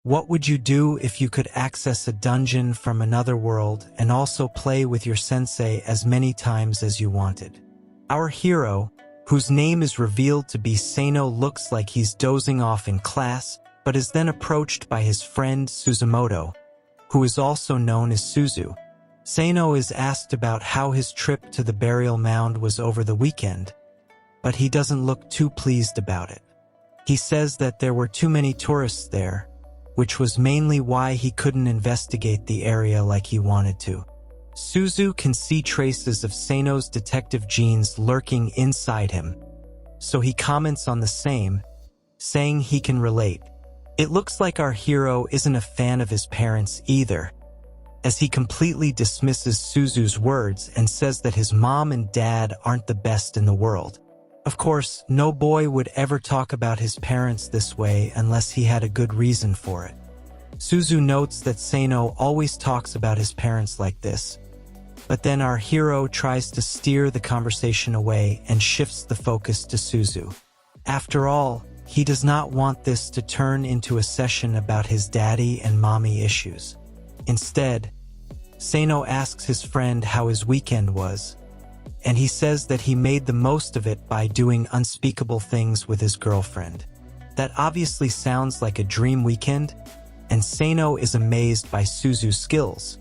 What would you do if you could access a dungeon from another world and also play with your sensei as many times as you wanted? Our hero, whose name is revealed to be Seino, looks like he's dozing off in class, but is then approached by his friend Suzumoto, who is also known as Suzu. Seino is asked about how his trip to the burial mound was over the weekend, but he doesn't look too pleased about it. He says that there were too many tourists there, which was mainly why he couldn't investigate the area like he wanted to. Suzu can see traces of Seino's detective genes lurking inside him, so he comments on the same, saying he can relate. It looks like our hero isn't a fan of his parents either, as he completely dismisses Suzu's words and says that his mom and dad aren't the best in the world. Of course, no boy would ever talk about his parents this way unless he had a good reason for it. Suzu notes that Seino always talks about his parents like this, but then our hero tries to steer the conversation away and shifts the focus to Suzu. After all, he does not want this to turn into a session about his daddy and mommy issues. Instead, Seino asks his friend how his weekend was, and he says that he made the most of it by doing unspeakable things with his girlfriend. That obviously sounds like a dream weekend, and Seino is amazed by Suzu's skills.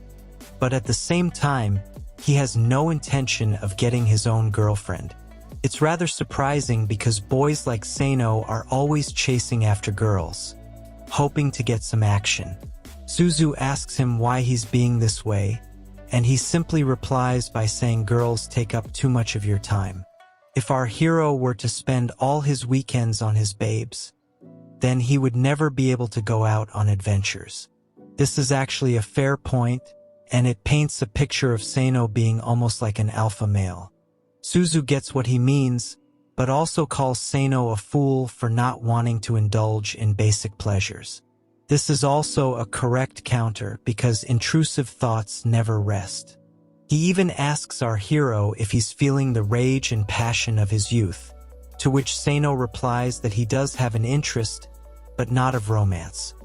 But at the same time, he has no intention of getting his own girlfriend. It's rather surprising because boys like Seino are always chasing after girls, hoping to get some action. Suzu asks him why he's being this way, and he simply replies by saying girls take up too much of your time. If our hero were to spend all his weekends on his babes, then he would never be able to go out on adventures. This is actually a fair point, and it paints a picture of Seino being almost like an alpha male. Suzu gets what he means, but also calls Seino a fool for not wanting to indulge in basic pleasures. This is also a correct counter because intrusive thoughts never rest. He even asks our hero if he's feeling the rage and passion of his youth, to which Seino replies that he does have an interest, but not of romance.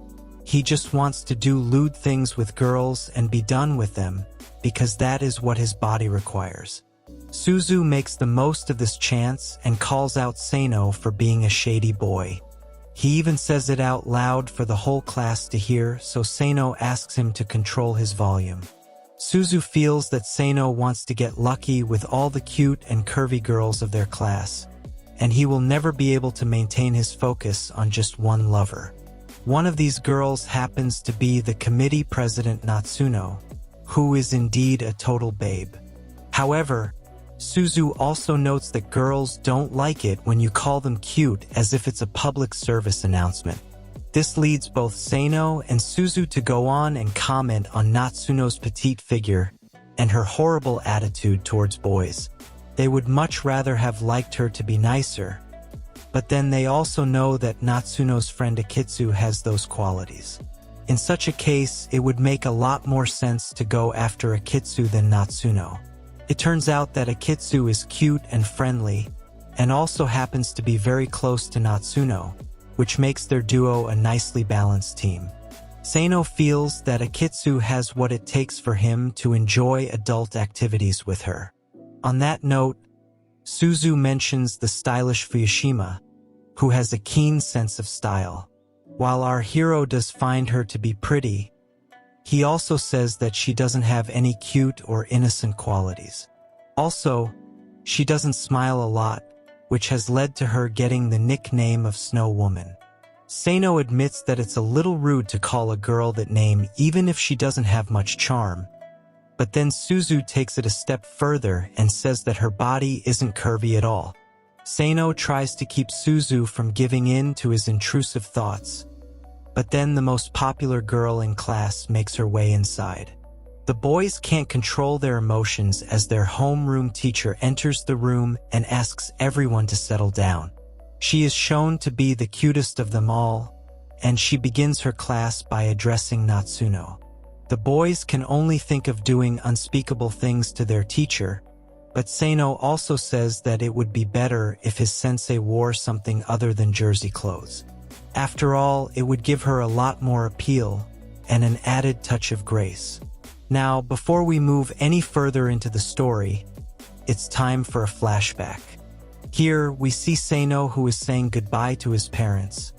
He just wants to do lewd things with girls and be done with them, because that is what his body requires. Suzu makes the most of this chance and calls out Seino for being a shady boy. He even says it out loud for the whole class to hear, so Seino asks him to control his volume. Suzu feels that Seino wants to get lucky with all the cute and curvy girls of their class, and he will never be able to maintain his focus on just one lover. One of these girls happens to be the committee president Natsuno, who is indeed a total babe. However, Suzu also notes that girls don't like it when you call them cute as if it's a public service announcement. This leads both Seino and Suzu to go on and comment on Natsuno's petite figure and her horrible attitude towards boys. They would much rather have liked her to be nicer, but then they also know that Natsuno's friend Akitsu has those qualities. In such a case, it would make a lot more sense to go after Akitsu than Natsuno. It turns out that Akitsu is cute and friendly, and also happens to be very close to Natsuno, which makes their duo a nicely balanced team. Seino feels that Akitsu has what it takes for him to enjoy adult activities with her. On that note, Suzu mentions the stylish Fukushima, who has a keen sense of style. While our hero does find her to be pretty, he also says that she doesn't have any cute or innocent qualities. Also, she doesn't smile a lot, which has led to her getting the nickname of Snow Woman. Seino admits that it's a little rude to call a girl that name even if she doesn't have much charm, but then Suzu takes it a step further and says that her body isn't curvy at all. Seino tries to keep Suzu from giving in to his intrusive thoughts, but then the most popular girl in class makes her way inside. The boys can't control their emotions as their homeroom teacher enters the room and asks everyone to settle down. She is shown to be the cutest of them all, and she begins her class by addressing Natsuno. The boys can only think of doing unspeakable things to their teacher, but Seino also says that it would be better if his sensei wore something other than jersey clothes. After all, it would give her a lot more appeal and an added touch of grace. Now, before we move any further into the story, it's time for a flashback. Here, we see Seino, who is saying goodbye to his parents,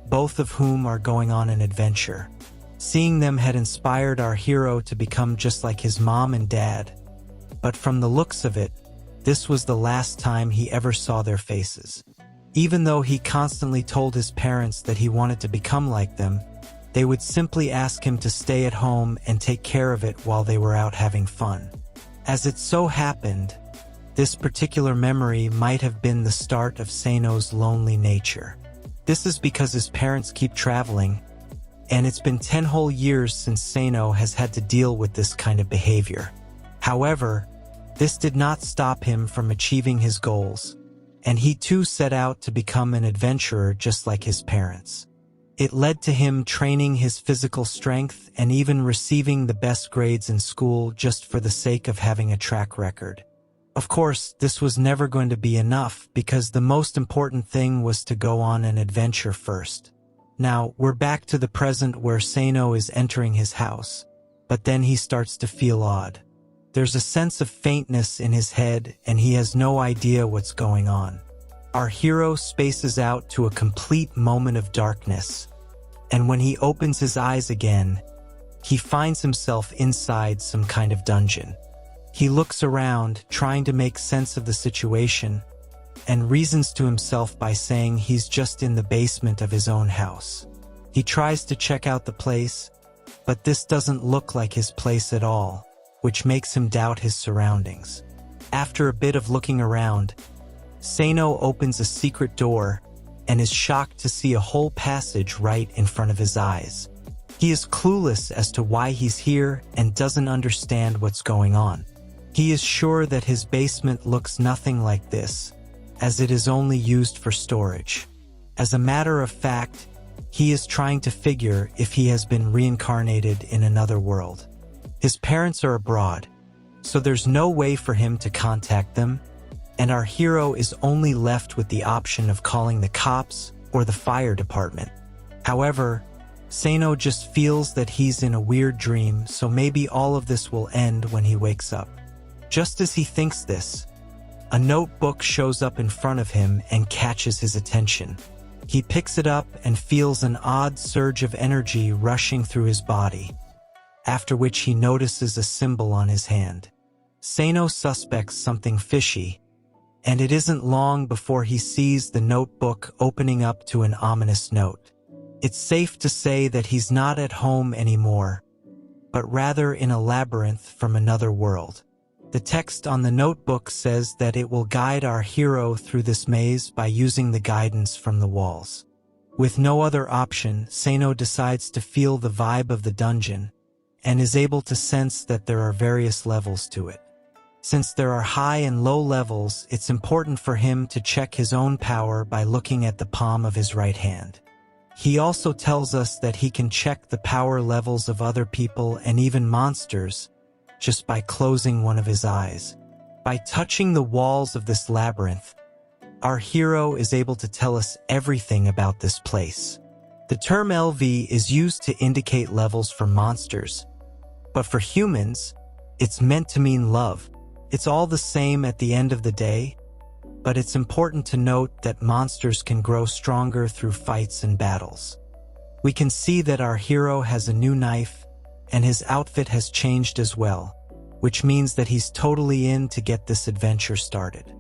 both of whom are going on an adventure. Seeing them had inspired our hero to become just like his mom and dad, but from the looks of it, this was the last time he ever saw their faces. Even though he constantly told his parents that he wanted to become like them, they would simply ask him to stay at home and take care of it while they were out having fun. As it so happened, this particular memory might have been the start of Seino's lonely nature. This is because his parents keep traveling, and it's been 10 whole years since Seino has had to deal with this kind of behavior. However, this did not stop him from achieving his goals, and he too set out to become an adventurer just like his parents. It led to him training his physical strength and even receiving the best grades in school just for the sake of having a track record. Of course, this was never going to be enough because the most important thing was to go on an adventure first. Now, we're back to the present where Seino is entering his house, but then he starts to feel odd. There's a sense of faintness in his head and he has no idea what's going on. Our hero spaces out to a complete moment of darkness, and when he opens his eyes again, he finds himself inside some kind of dungeon. He looks around, trying to make sense of the situation, and reasons to himself by saying he's just in the basement of his own house. He tries to check out the place, but this doesn't look like his place at all, which makes him doubt his surroundings. After a bit of looking around, Seino opens a secret door and is shocked to see a whole passage right in front of his eyes. He is clueless as to why he's here and doesn't understand what's going on. He is sure that his basement looks nothing like this, as it is only used for storage. As a matter of fact, he is trying to figure if he has been reincarnated in another world. His parents are abroad, so there's no way for him to contact them, and our hero is only left with the option of calling the cops or the fire department. However, Seino just feels that he's in a weird dream, so maybe all of this will end when he wakes up. Just as he thinks this, a notebook shows up in front of him and catches his attention. He picks it up and feels an odd surge of energy rushing through his body, after which he notices a symbol on his hand. Seino suspects something fishy, and it isn't long before he sees the notebook opening up to an ominous note. It's safe to say that he's not at home anymore, but rather in a labyrinth from another world. The text on the notebook says that it will guide our hero through this maze by using the guidance from the walls. With no other option, Seino decides to feel the vibe of the dungeon and is able to sense that there are various levels to it. Since there are high and low levels, it's important for him to check his own power by looking at the palm of his right hand. He also tells us that he can check the power levels of other people and even monsters just by closing one of his eyes. By touching the walls of this labyrinth, our hero is able to tell us everything about this place. The term LV is used to indicate levels for monsters, but for humans, it's meant to mean love. It's all the same at the end of the day, but it's important to note that monsters can grow stronger through fights and battles. We can see that our hero has a new knife, and his outfit has changed as well, which means that he's totally in to get this adventure started.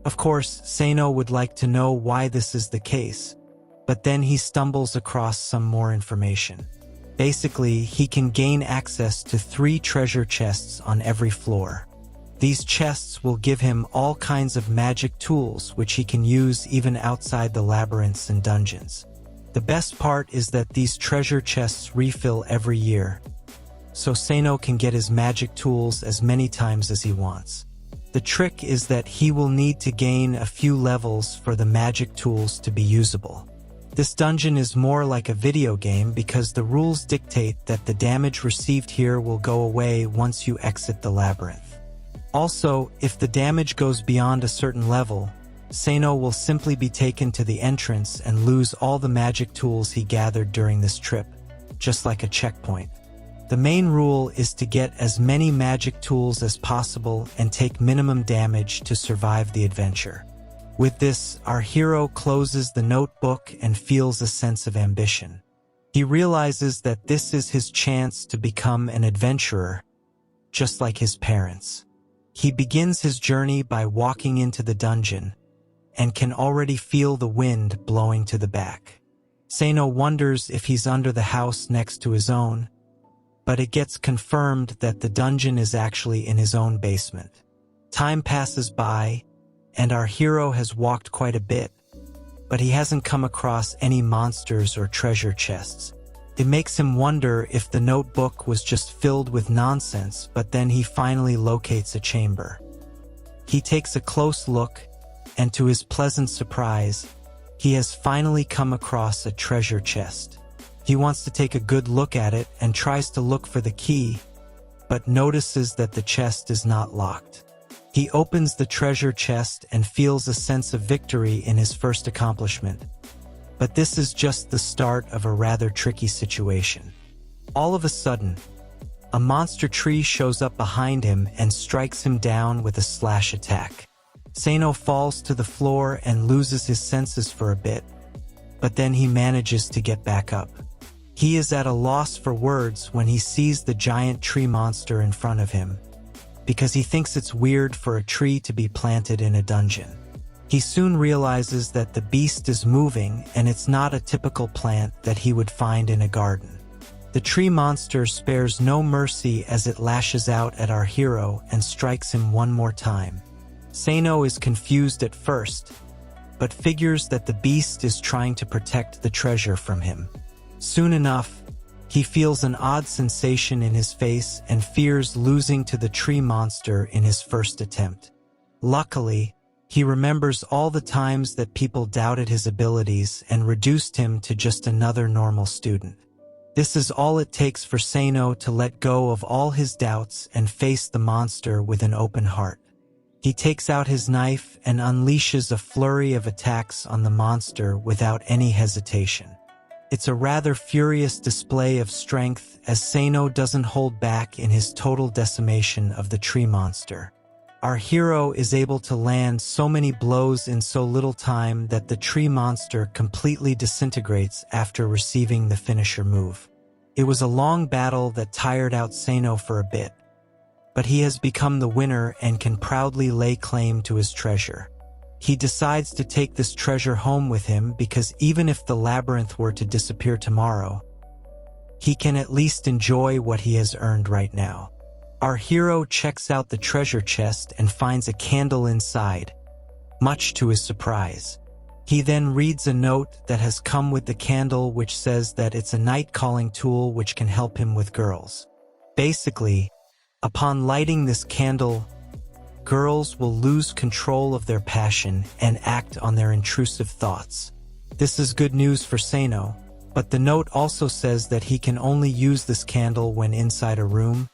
Of course, Seino would like to know why this is the case, but then he stumbles across some more information. Basically, he can gain access to 3 treasure chests on every floor. These chests will give him all kinds of magic tools which he can use even outside the labyrinths and dungeons. The best part is that these treasure chests refill every year, so Seino can get his magic tools as many times as he wants. The trick is that he will need to gain a few levels for the magic tools to be usable. This dungeon is more like a video game because the rules dictate that the damage received here will go away once you exit the labyrinth. Also, if the damage goes beyond a certain level, Seino will simply be taken to the entrance and lose all the magic tools he gathered during this trip, just like a checkpoint. The main rule is to get as many magic tools as possible and take minimum damage to survive the adventure. With this, our hero closes the notebook and feels a sense of ambition. He realizes that this is his chance to become an adventurer, just like his parents. He begins his journey by walking into the dungeon and can already feel the wind blowing to the back. Seino wonders if he's under the house next to his own, but it gets confirmed that the dungeon is actually in his own basement. Time passes by, and our hero has walked quite a bit, but he hasn't come across any monsters or treasure chests. It makes him wonder if the notebook was just filled with nonsense, but then he finally locates a chamber. He takes a close look, and to his pleasant surprise, he has finally come across a treasure chest. He wants to take a good look at it and tries to look for the key, but notices that the chest is not locked. He opens the treasure chest and feels a sense of victory in his first accomplishment. But this is just the start of a rather tricky situation. All of a sudden, a monster tree shows up behind him and strikes him down with a slash attack. Seino falls to the floor and loses his senses for a bit, but then he manages to get back up. He is at a loss for words when he sees the giant tree monster in front of him, because he thinks it's weird for a tree to be planted in a dungeon. He soon realizes that the beast is moving and it's not a typical plant that he would find in a garden. The tree monster spares no mercy as it lashes out at our hero and strikes him one more time. Seino is confused at first, but figures that the beast is trying to protect the treasure from him. Soon enough, he feels an odd sensation in his face and fears losing to the tree monster in his first attempt. Luckily, he remembers all the times that people doubted his abilities and reduced him to just another normal student. This is all it takes for Seino to let go of all his doubts and face the monster with an open heart. He takes out his knife and unleashes a flurry of attacks on the monster without any hesitation. It's a rather furious display of strength as Seino doesn't hold back in his total decimation of the tree monster. Our hero is able to land so many blows in so little time that the tree monster completely disintegrates after receiving the finisher move. It was a long battle that tired out Seino for a bit, but he has become the winner and can proudly lay claim to his treasure. He decides to take this treasure home with him because even if the labyrinth were to disappear tomorrow, he can at least enjoy what he has earned right now. Our hero checks out the treasure chest and finds a candle inside, much to his surprise. He then reads a note that has come with the candle which says that it's a night-calling tool which can help him with girls. Basically, upon lighting this candle, girls will lose control of their passion and act on their intrusive thoughts. This is good news for Seino, but the note also says that he can only use this candle when inside a room,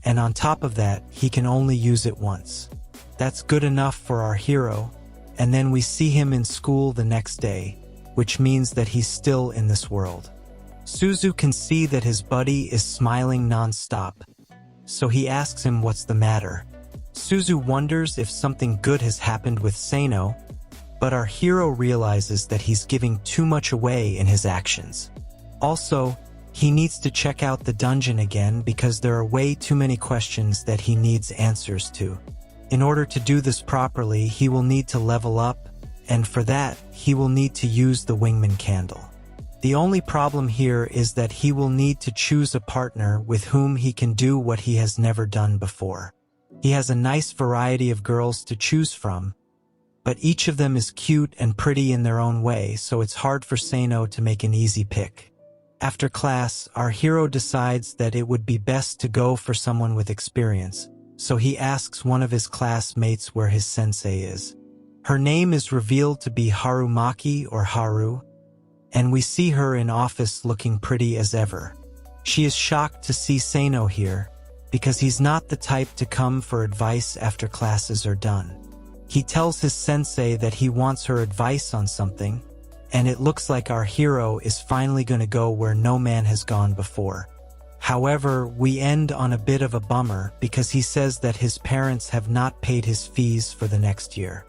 and on top of that, he can only use it once. That's good enough for our hero, and then we see him in school the next day, which means that he's still in this world. Suzu can see that his buddy is smiling non-stop, so he asks him what's the matter. Suzu wonders if something good has happened with Seino, but our hero realizes that he's giving too much away in his actions. Also, he needs to check out the dungeon again because there are way too many questions that he needs answers to. In order to do this properly, he will need to level up, and for that, he will need to use the wingman candle. The only problem here is that he will need to choose a partner with whom he can do what he has never done before. He has a nice variety of girls to choose from, but each of them is cute and pretty in their own way, so it's hard for Seino to make an easy pick. After class, our hero decides that it would be best to go for someone with experience, so he asks one of his classmates where his sensei is. Her name is revealed to be Harumaki or Haru, and we see her in office looking pretty as ever. She is shocked to see Seino here, because he's not the type to come for advice after classes are done. He tells his sensei that he wants her advice on something, and it looks like our hero is finally going to go where no man has gone before. However, we end on a bit of a bummer because he says that his parents have not paid his fees for the next year.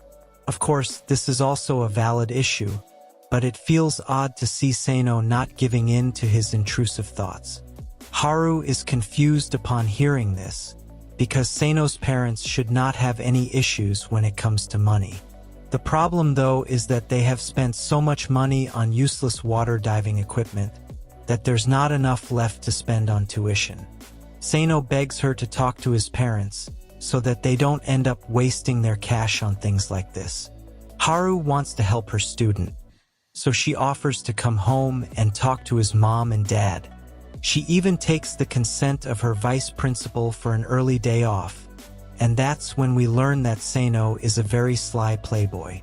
Of course, this is also a valid issue, but it feels odd to see Seino not giving in to his intrusive thoughts. Haru is confused upon hearing this, because Seino's parents should not have any issues when it comes to money. The problem, though, is that they have spent so much money on useless water diving equipment that there's not enough left to spend on tuition. Seino begs her to talk to his parents so that they don't end up wasting their cash on things like this. Haru wants to help her student, so she offers to come home and talk to his mom and dad. She even takes the consent of her vice principal for an early day off, and that's when we learn that Seino is a very sly playboy.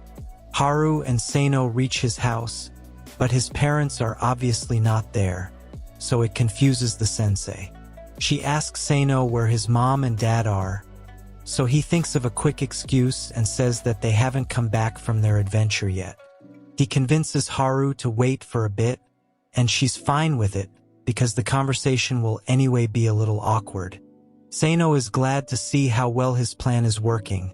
Haru and Seino reach his house, but his parents are obviously not there, so it confuses the sensei. She asks Seino where his mom and dad are, so he thinks of a quick excuse and says that they haven't come back from their adventure yet. He convinces Haru to wait for a bit, and she's fine with it because the conversation will anyway be a little awkward. Seino is glad to see how well his plan is working,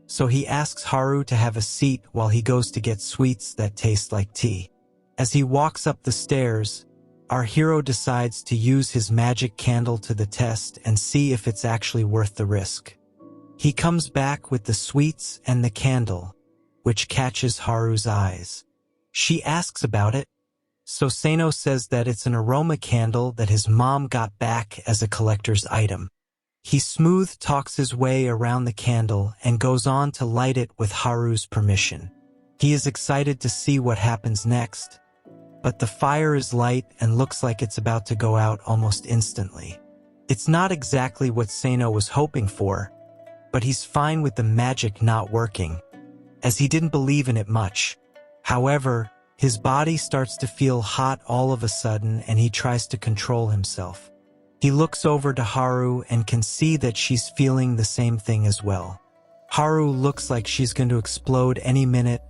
so he asks Haru to have a seat while he goes to get sweets that taste like tea. As he walks up the stairs, our hero decides to use his magic candle to the test and see if it's actually worth the risk. He comes back with the sweets and the candle, which catches Haru's eyes. She asks about it, so Seino says that it's an aroma candle that his mom got back as a collector's item. He smooth talks his way around the candle and goes on to light it with Haru's permission. He is excited to see what happens next, but the fire is light and looks like it's about to go out almost instantly. It's not exactly what Seino was hoping for, but he's fine with the magic not working, as he didn't believe in it much. However, his body starts to feel hot all of a sudden and he tries to control himself. He looks over to Haru and can see that she's feeling the same thing as well. Haru looks like she's going to explode any minute,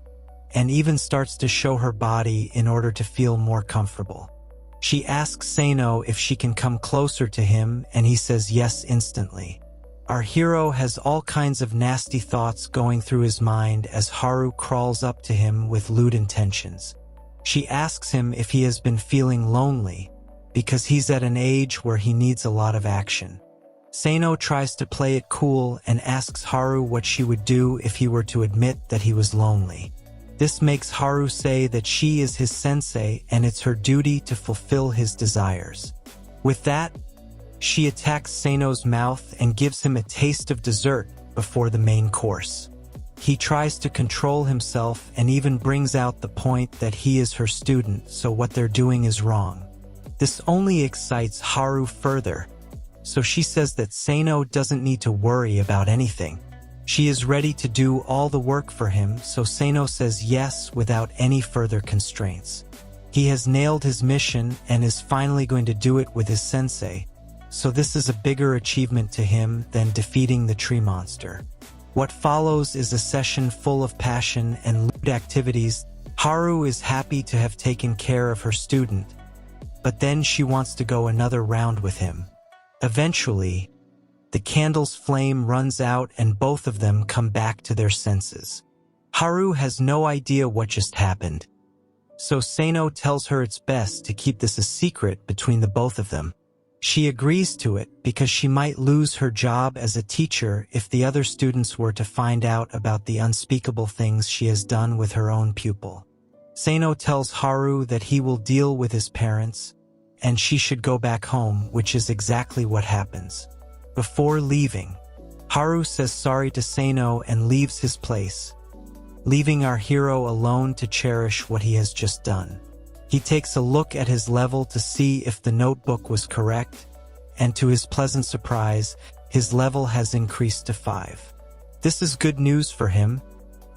and even starts to show her body in order to feel more comfortable. She asks Seino if she can come closer to him, and he says yes instantly. Our hero has all kinds of nasty thoughts going through his mind as Haru crawls up to him with lewd intentions. She asks him if he has been feeling lonely, because he's at an age where he needs a lot of action. Seino tries to play it cool and asks Haru what she would do if he were to admit that he was lonely. This makes Haru say that she is his sensei and it's her duty to fulfill his desires. With that, she attacks Seino's mouth and gives him a taste of dessert before the main course. He tries to control himself and even brings out the point that he is her student, so what they're doing is wrong. This only excites Haru further, so she says that Seino doesn't need to worry about anything. She is ready to do all the work for him, so Seino says yes without any further constraints. He has nailed his mission and is finally going to do it with his sensei, so this is a bigger achievement to him than defeating the tree monster. What follows is a session full of passion and lewd activities. Haru is happy to have taken care of her student, but then she wants to go another round with him. Eventually, the candle's flame runs out and both of them come back to their senses. Haru has no idea what just happened, so Seino tells her it's best to keep this a secret between the both of them. She agrees to it because she might lose her job as a teacher if the other students were to find out about the unspeakable things she has done with her own pupil. Seino tells Haru that he will deal with his parents, and she should go back home, which is exactly what happens. Before leaving, Haru says sorry to Seino and leaves his place, leaving our hero alone to cherish what he has just done. He takes a look at his level to see if the notebook was correct, and to his pleasant surprise, his level has increased to 5. This is good news for him,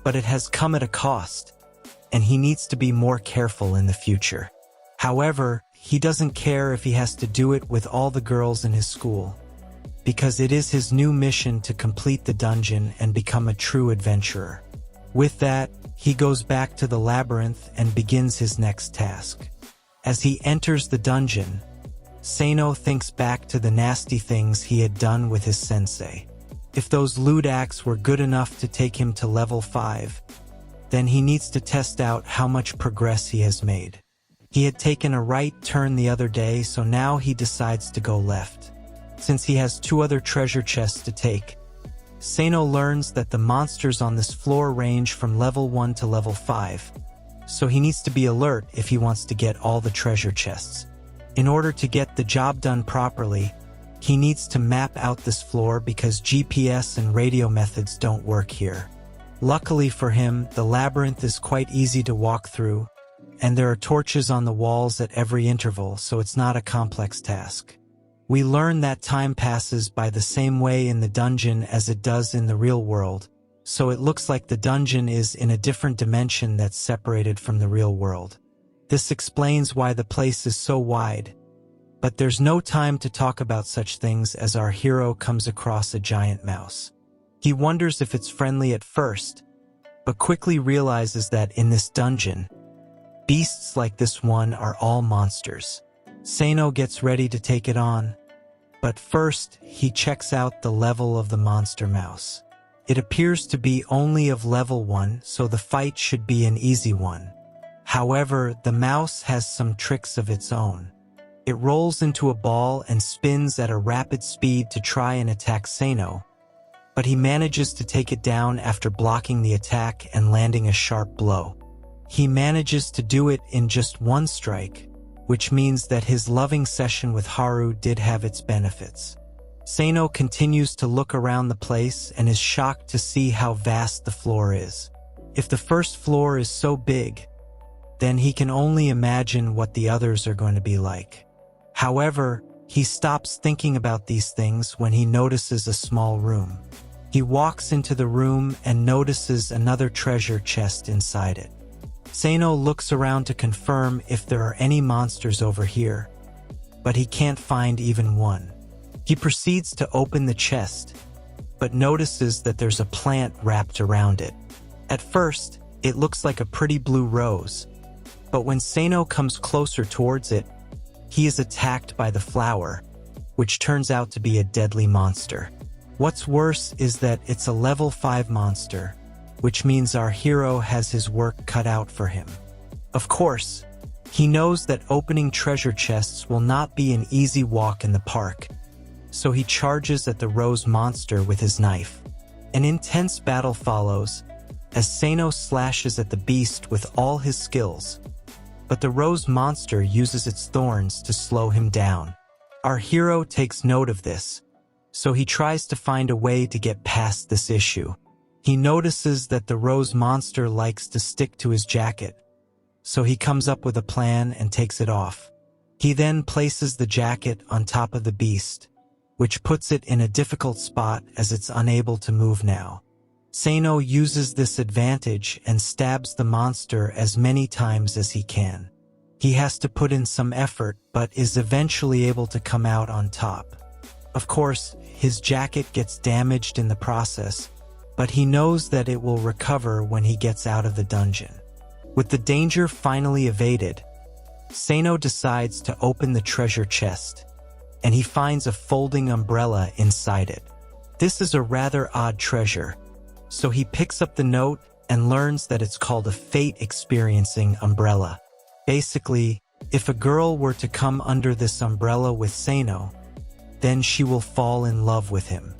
but it has come at a cost, and he needs to be more careful in the future. However, he doesn't care if he has to do it with all the girls in his school. because it is his new mission to complete the dungeon and become a true adventurer. With that, he goes back to the labyrinth and begins his next task. As he enters the dungeon, Seino thinks back to the nasty things he had done with his sensei. If those lewd acts were good enough to take him to level 5, then he needs to test out how much progress he has made. He had taken a right turn the other day, so now he decides to go left. Since he has 2 other treasure chests to take, Seino learns that the monsters on this floor range from level 1 to level 5, so he needs to be alert if he wants to get all the treasure chests. In order to get the job done properly, he needs to map out this floor because GPS and radio methods don't work here. Luckily for him, the labyrinth is quite easy to walk through, and there are torches on the walls at every interval, so it's not a complex task. We learn that time passes by the same way in the dungeon as it does in the real world, so it looks like the dungeon is in a different dimension that's separated from the real world. This explains why the place is so wide, but there's no time to talk about such things as our hero comes across a giant mouse. He wonders if it's friendly at first, but quickly realizes that in this dungeon, beasts like this one are all monsters. Seino gets ready to take it on, but first he checks out the level of the monster mouse. It appears to be only of level 1, so the fight should be an easy one. However, the mouse has some tricks of its own. It rolls into a ball and spins at a rapid speed to try and attack Seino, but he manages to take it down after blocking the attack and landing a sharp blow. He manages to do it in just 1 strike, which means that his loving session with Haru did have its benefits. Seino continues to look around the place and is shocked to see how vast the floor is. If the first floor is so big, then he can only imagine what the others are going to be like. However, he stops thinking about these things when he notices a small room. He walks into the room and notices another treasure chest inside it. Seino looks around to confirm if there are any monsters over here, but he can't find even one. He proceeds to open the chest, but notices that there's a plant wrapped around it. At first, it looks like a pretty blue rose, but when Seino comes closer towards it, he is attacked by the flower, which turns out to be a deadly monster. What's worse is that it's a level 5 monster, which means our hero has his work cut out for him. Of course, he knows that opening treasure chests will not be an easy walk in the park, so he charges at the rose monster with his knife. An intense battle follows, as Seino slashes at the beast with all his skills, but the rose monster uses its thorns to slow him down. Our hero takes note of this, so he tries to find a way to get past this issue. He notices that the rose monster likes to stick to his jacket, so he comes up with a plan and takes it off. He then places the jacket on top of the beast, which puts it in a difficult spot as it's unable to move now. Seino uses this advantage and stabs the monster as many times as he can. He has to put in some effort, but is eventually able to come out on top. Of course, his jacket gets damaged in the process, but he knows that it will recover when he gets out of the dungeon. With the danger finally evaded, Seino decides to open the treasure chest, and he finds a folding umbrella inside it. This is a rather odd treasure, so he picks up the note and learns that it's called a fate-experiencing umbrella. Basically, if a girl were to come under this umbrella with Seino, then she will fall in love with him.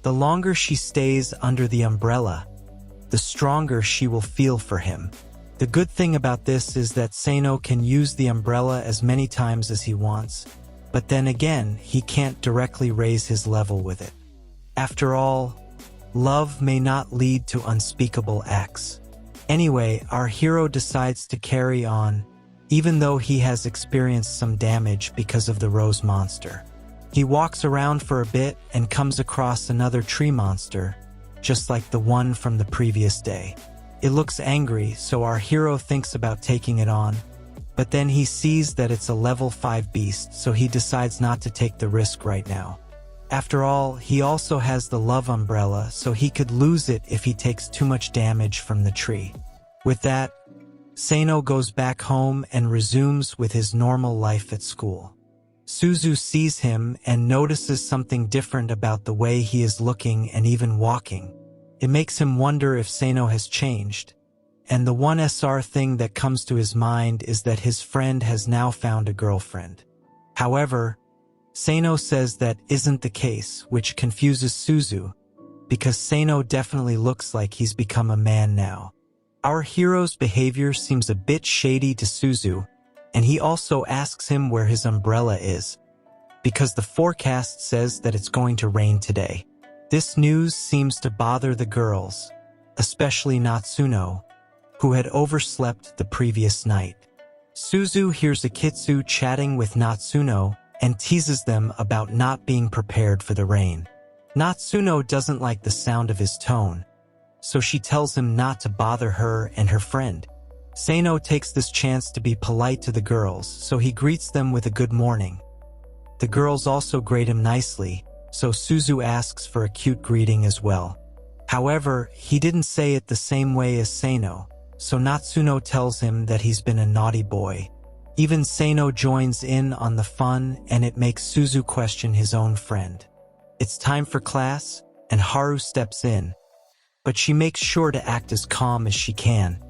The longer she stays under the umbrella, the stronger she will feel for him. The good thing about this is that Seino can use the umbrella as many times as he wants, but then again, he can't directly raise his level with it. After all, love may not lead to unspeakable acts. Anyway, our hero decides to carry on, even though he has experienced some damage because of the rose monster. He walks around for a bit and comes across another tree monster, just like the one from the previous day. It looks angry, so our hero thinks about taking it on, but then he sees that it's a level 5 beast, so he decides not to take the risk right now. After all, he also has the love umbrella, so he could lose it if he takes too much damage from the tree. With that, Seino goes back home and resumes with his normal life at school. Suzu sees him and notices something different about the way he is looking and even walking. It makes him wonder if Seino has changed. And the one thing that comes to his mind is that his friend has now found a girlfriend. However, Seino says that isn't the case, which confuses Suzu, because Seino definitely looks like he's become a man now. Our hero's behavior seems a bit shady to Suzu, and he also asks him where his umbrella is, because the forecast says that it's going to rain today. This news seems to bother the girls, especially Natsuno, who had overslept the previous night. Suzu hears Akitsu chatting with Natsuno and teases them about not being prepared for the rain. Natsuno doesn't like the sound of his tone, so she tells him not to bother her and her friend. Seino takes this chance to be polite to the girls, so he greets them with a good morning. The girls also greet him nicely, so Suzu asks for a cute greeting as well. However, he didn't say it the same way as Seino, so Natsuno tells him that he's been a naughty boy. Even Seino joins in on the fun, and it makes Suzu question his own friend. It's time for class, and Haru steps in, but she makes sure to act as calm as she can,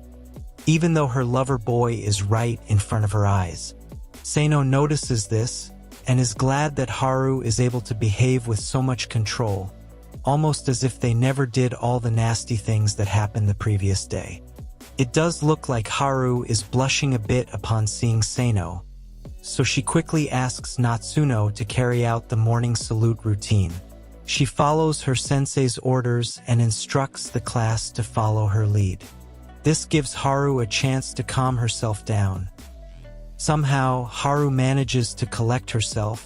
even though her lover boy is right in front of her eyes. Seino notices this and is glad that Haru is able to behave with so much control, almost as if they never did all the nasty things that happened the previous day. It does look like Haru is blushing a bit upon seeing Seino, so she quickly asks Natsuno to carry out the morning salute routine. She follows her sensei's orders and instructs the class to follow her lead. This gives Haru a chance to calm herself down. Somehow, Haru manages to collect herself,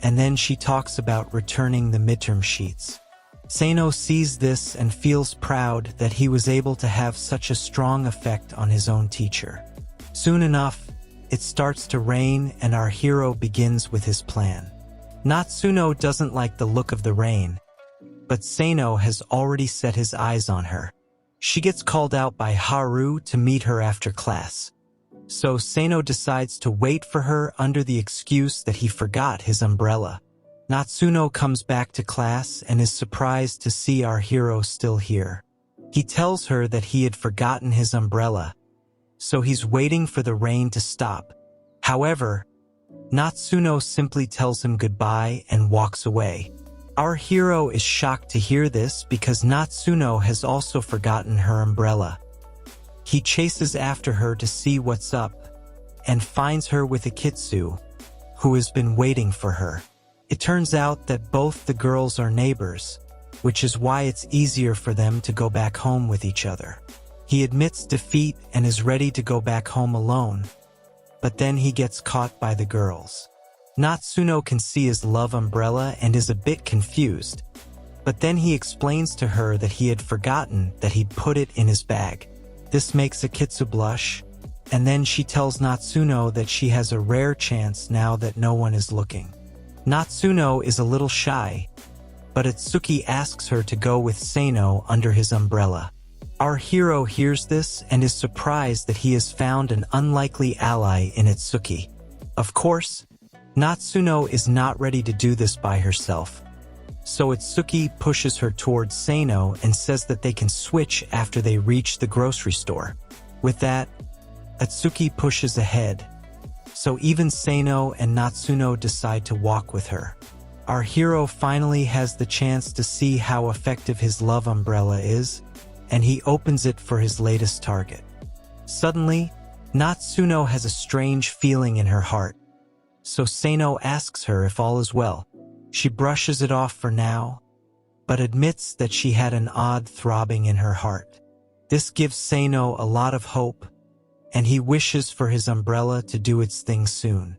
and then she talks about returning the midterm sheets. Seino sees this and feels proud that he was able to have such a strong effect on his own teacher. Soon enough, it starts to rain and our hero begins with his plan. Natsuno doesn't like the look of the rain, but Seino has already set his eyes on her. She gets called out by Haru to meet her after class, so Seino decides to wait for her under the excuse that he forgot his umbrella. Natsuno comes back to class and is surprised to see our hero still here. He tells her that he had forgotten his umbrella, so he's waiting for the rain to stop. However, Natsuno simply tells him goodbye and walks away. Our hero is shocked to hear this because Natsuno has also forgotten her umbrella. He chases after her to see what's up and finds her with Akitsu, who has been waiting for her. It turns out that both the girls are neighbors, which is why it's easier for them to go back home with each other. He admits defeat and is ready to go back home alone, but then he gets caught by the girls. Natsuno can see his love umbrella and is a bit confused, but then he explains to her that he had forgotten that he'd put it in his bag. This makes Akitsu blush, and then she tells Natsuno that she has a rare chance now that no one is looking. Natsuno is a little shy, but Atsuki asks her to go with Seino under his umbrella. Our hero hears this and is surprised that he has found an unlikely ally in Atsuki. Of course, Natsuno is not ready to do this by herself, so Atsuki pushes her towards Seino and says that they can switch after they reach the grocery store. With that, Atsuki pushes ahead, so even Seino and Natsuno decide to walk with her. Our hero finally has the chance to see how effective his love umbrella is, and he opens it for his latest target. Suddenly, Natsuno has a strange feeling in her heart, so Seino asks her if all is well. She brushes it off for now, but admits that she had an odd throbbing in her heart. This gives Seino a lot of hope, and he wishes for his umbrella to do its thing soon.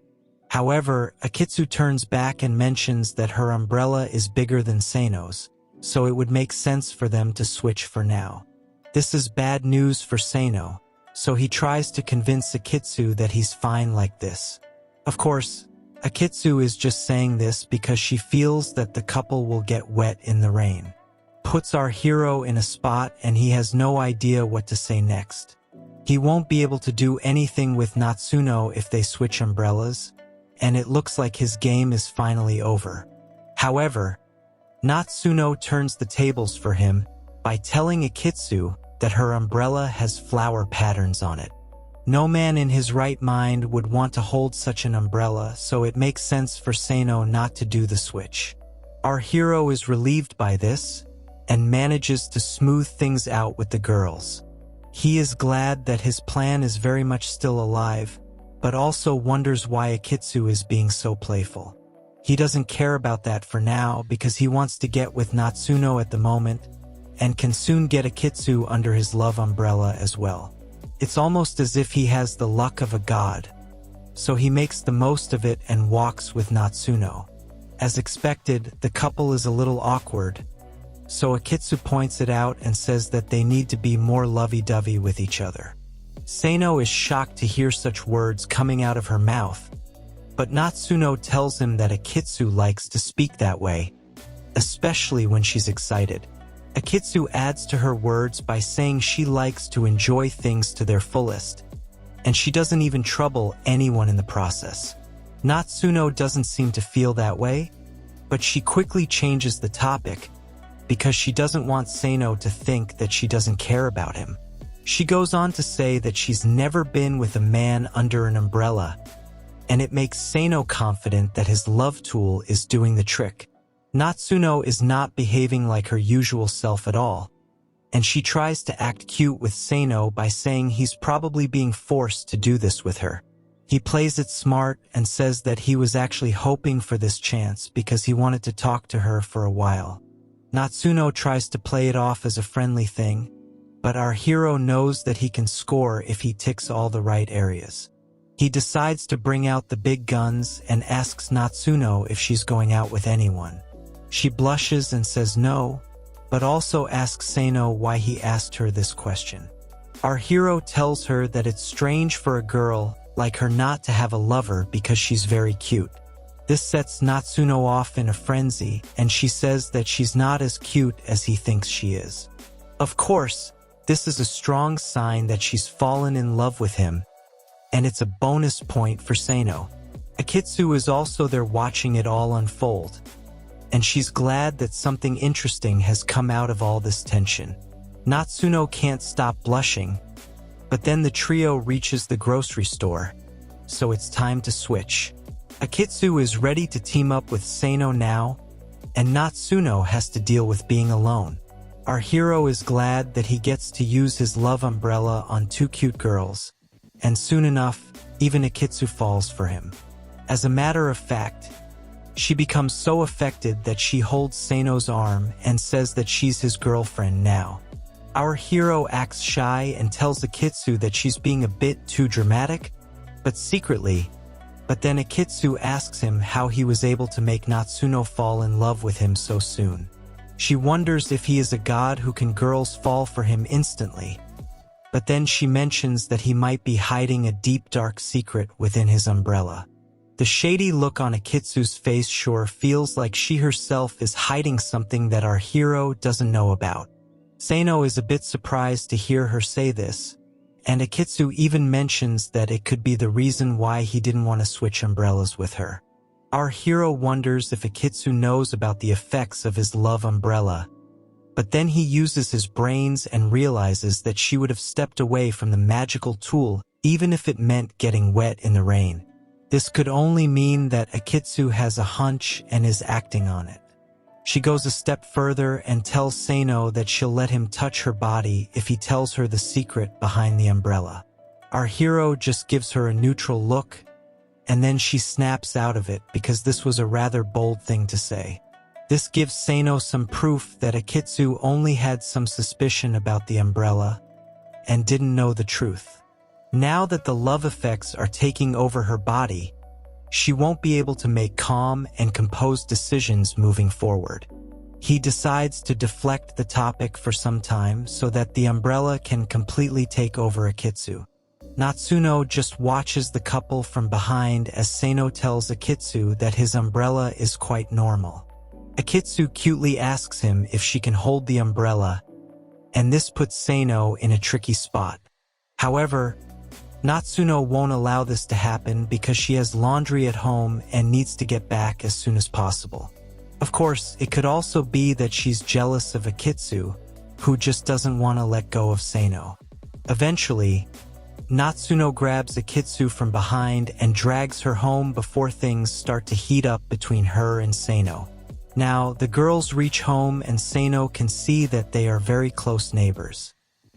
However, Akitsu turns back and mentions that her umbrella is bigger than Seino's, so it would make sense for them to switch for now. This is bad news for Seino, so he tries to convince Akitsu that he's fine like this. Of course, Akitsu is just saying this because she feels that the couple will get wet in the rain. Puts our hero in a spot and he has no idea what to say next. He won't be able to do anything with Natsuno if they switch umbrellas, and it looks like his game is finally over. However, Natsuno turns the tables for him by telling Akitsu that her umbrella has flower patterns on it. No man in his right mind would want to hold such an umbrella, so it makes sense for Sano not to do the switch. Our hero is relieved by this and manages to smooth things out with the girls. He is glad that his plan is very much still alive, but also wonders why Akitsu is being so playful. He doesn't care about that for now because he wants to get with Natsuno at the moment and can soon get Akitsu under his love umbrella as well. It's almost as if he has the luck of a god, so he makes the most of it and walks with Natsuno. As expected, the couple is a little awkward, so Akitsu points it out and says that they need to be more lovey-dovey with each other. Sano is shocked to hear such words coming out of her mouth, but Natsuno tells him that Akitsu likes to speak that way, especially when she's excited. Akitsu adds to her words by saying she likes to enjoy things to their fullest, and she doesn't even trouble anyone in the process. Natsuno doesn't seem to feel that way, but she quickly changes the topic because she doesn't want Sano to think that she doesn't care about him. She goes on to say that she's never been with a man under an umbrella, and it makes Sano confident that his love tool is doing the trick. Natsuno is not behaving like her usual self at all, and she tries to act cute with Sano by saying he's probably being forced to do this with her. He plays it smart and says that he was actually hoping for this chance because he wanted to talk to her for a while. Natsuno tries to play it off as a friendly thing, but our hero knows that he can score if he ticks all the right areas. He decides to bring out the big guns and asks Natsuno if she's going out with anyone. She blushes and says no, but also asks Sano why he asked her this question. Our hero tells her that it's strange for a girl like her not to have a lover because she's very cute. This sets Natsuno off in a frenzy, and she says that she's not as cute as he thinks she is. Of course, this is a strong sign that she's fallen in love with him, and it's a bonus point for Sano. Akitsu is also there watching it all unfold, and she's glad that something interesting has come out of all this tension. Natsuno can't stop blushing, but then the trio reaches the grocery store, so it's time to switch. Akitsu is ready to team up with Sano now, and Natsuno has to deal with being alone. Our hero is glad that he gets to use his love umbrella on two cute girls, and soon enough, even Akitsu falls for him. As a matter of fact, she becomes so affected that she holds Sano's arm and says that she's his girlfriend now. Our hero acts shy and tells Akitsu that she's being a bit too dramatic, but secretly. But then Akitsu asks him how he was able to make Natsuno fall in love with him so soon. She wonders if he is a god who can girls fall for him instantly. But then she mentions that he might be hiding a deep dark secret within his umbrella. The shady look on Akitsu's face sure feels like she herself is hiding something that our hero doesn't know about. Sano is a bit surprised to hear her say this, and Akitsu even mentions that it could be the reason why he didn't want to switch umbrellas with her. Our hero wonders if Akitsu knows about the effects of his love umbrella, but then he uses his brains and realizes that she would have stepped away from the magical tool even if it meant getting wet in the rain. This could only mean that Akitsu has a hunch and is acting on it. She goes a step further and tells Sano that she'll let him touch her body if he tells her the secret behind the umbrella. Our hero just gives her a neutral look, and then she snaps out of it because this was a rather bold thing to say. This gives Sano some proof that Akitsu only had some suspicion about the umbrella and didn't know the truth. Now that the love effects are taking over her body, she won't be able to make calm and composed decisions moving forward. He decides to deflect the topic for some time so that the umbrella can completely take over Akitsu. Natsuno just watches the couple from behind as Seino tells Akitsu that his umbrella is quite normal. Akitsu cutely asks him if she can hold the umbrella, and this puts Seino in a tricky spot. However, Natsuno won't allow this to happen because she has laundry at home and needs to get back as soon as possible. Of course, it could also be that she's jealous of Akitsu, who just doesn't want to let go of Seino. Eventually, Natsuno grabs Akitsu from behind and drags her home before things start to heat up between her and Seino. Now, the girls reach home and Seino can see that they are very close neighbors.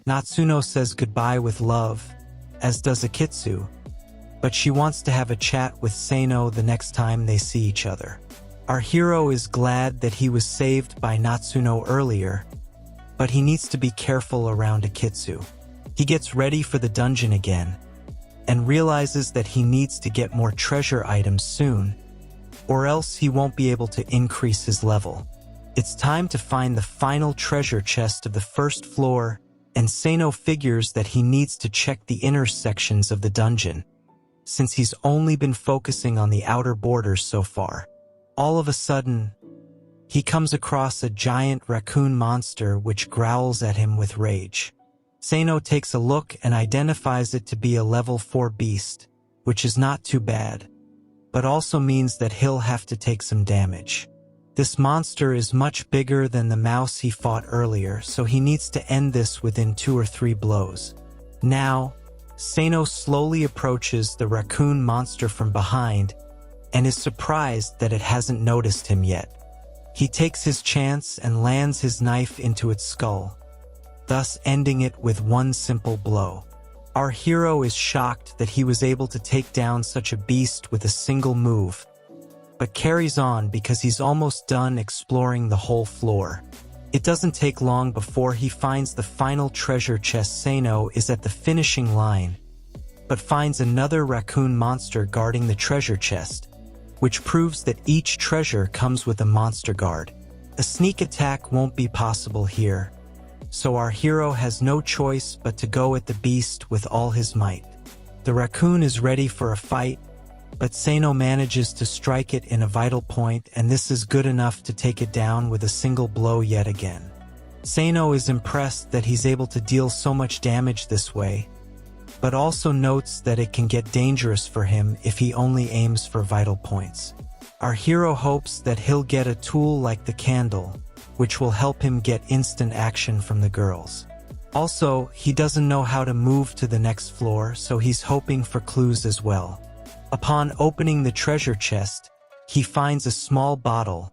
Natsuno says goodbye with love, as does Akitsu, but she wants to have a chat with Seino the next time they see each other. Our hero is glad that he was saved by Natsuno earlier, but he needs to be careful around Akitsu. He gets ready for the dungeon again, and realizes that he needs to get more treasure items soon, or else he won't be able to increase his level. It's time to find the final treasure chest of the first floor, and Seino figures that he needs to check the inner sections of the dungeon, since he's only been focusing on the outer borders so far. All of a sudden, he comes across a giant raccoon monster which growls at him with rage. Seino takes a look and identifies it to be a level 4 beast, which is not too bad, but also means that he'll have to take some damage. This monster is much bigger than the mouse he fought earlier, so he needs to end this within 2 or 3 blows. Now, Seino slowly approaches the raccoon monster from behind and is surprised that it hasn't noticed him yet. He takes his chance and lands his knife into its skull, thus ending it with one simple blow. Our hero is shocked that he was able to take down such a beast with a single move, but carries on because he's almost done exploring the whole floor. It doesn't take long before he finds the final treasure chest. Seino is at the finishing line, but finds another raccoon monster guarding the treasure chest, which proves that each treasure comes with a monster guard. A sneak attack won't be possible here, so our hero has no choice but to go at the beast with all his might. The raccoon is ready for a fight, but Seino manages to strike it in a vital point, and this is good enough to take it down with a single blow yet again. Seino is impressed that he's able to deal so much damage this way, but also notes that it can get dangerous for him if he only aims for vital points. Our hero hopes that he'll get a tool like the candle, which will help him get instant action from the girls. Also, he doesn't know how to move to the next floor, so he's hoping for clues as well. Upon opening the treasure chest, he finds a small bottle,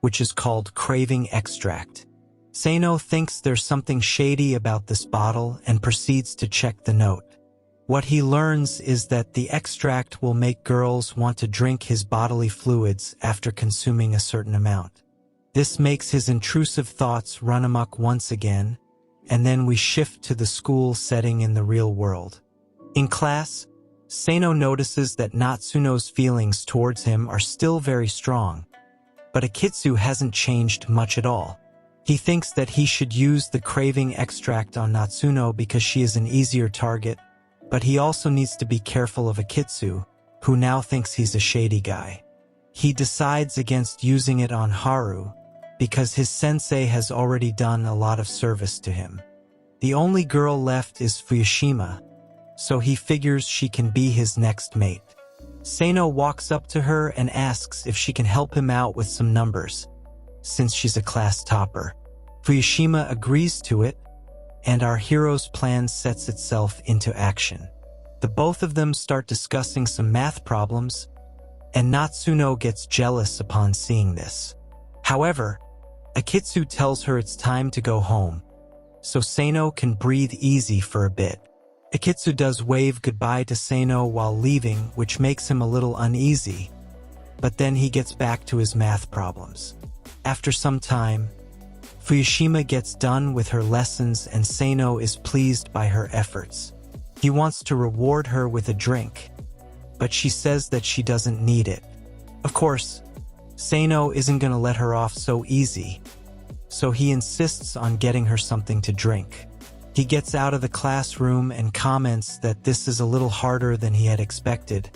which is called craving extract. Seino thinks there's something shady about this bottle and proceeds to check the note. What he learns is that the extract will make girls want to drink his bodily fluids after consuming a certain amount. This makes his intrusive thoughts run amok once again, and then we shift to the school setting in the real world. In class, Seino notices that Natsuno's feelings towards him are still very strong, but Akitsu hasn't changed much at all. He thinks that he should use the craving extract on Natsuno because she is an easier target, but he also needs to be careful of Akitsu, who now thinks he's a shady guy. He decides against using it on Haru, because his sensei has already done a lot of service to him. The only girl left is Fukushima, so he figures she can be his next mate. Seino walks up to her and asks if she can help him out with some numbers, since she's a class topper. Fukushima agrees to it, and our hero's plan sets itself into action. The both of them start discussing some math problems, and Natsuno gets jealous upon seeing this. However, Akitsu tells her it's time to go home, so Seino can breathe easy for a bit. Akitsu does wave goodbye to Seino while leaving, which makes him a little uneasy, but then he gets back to his math problems. After some time, Fukushima gets done with her lessons and Seino is pleased by her efforts. He wants to reward her with a drink, but she says that she doesn't need it. Of course, Seino isn't going to let her off so easy, so he insists on getting her something to drink. He gets out of the classroom and comments that this is a little harder than he had expected,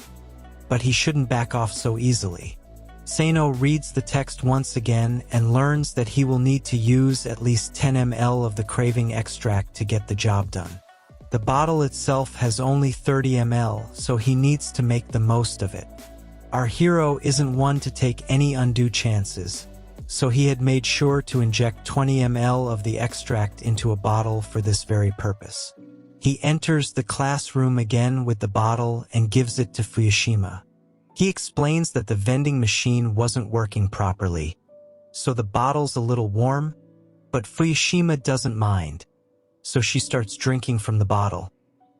but he shouldn't back off so easily. Seino reads the text once again and learns that he will need to use at least 10 ml of the craving extract to get the job done. The bottle itself has only 30 ml, so he needs to make the most of it. Our hero isn't one to take any undue chances, so he had made sure to inject 20 ml of the extract into a bottle for this very purpose. He enters the classroom again with the bottle and gives it to Fukushima. He explains that the vending machine wasn't working properly, so the bottle's a little warm, but Fukushima doesn't mind, so she starts drinking from the bottle.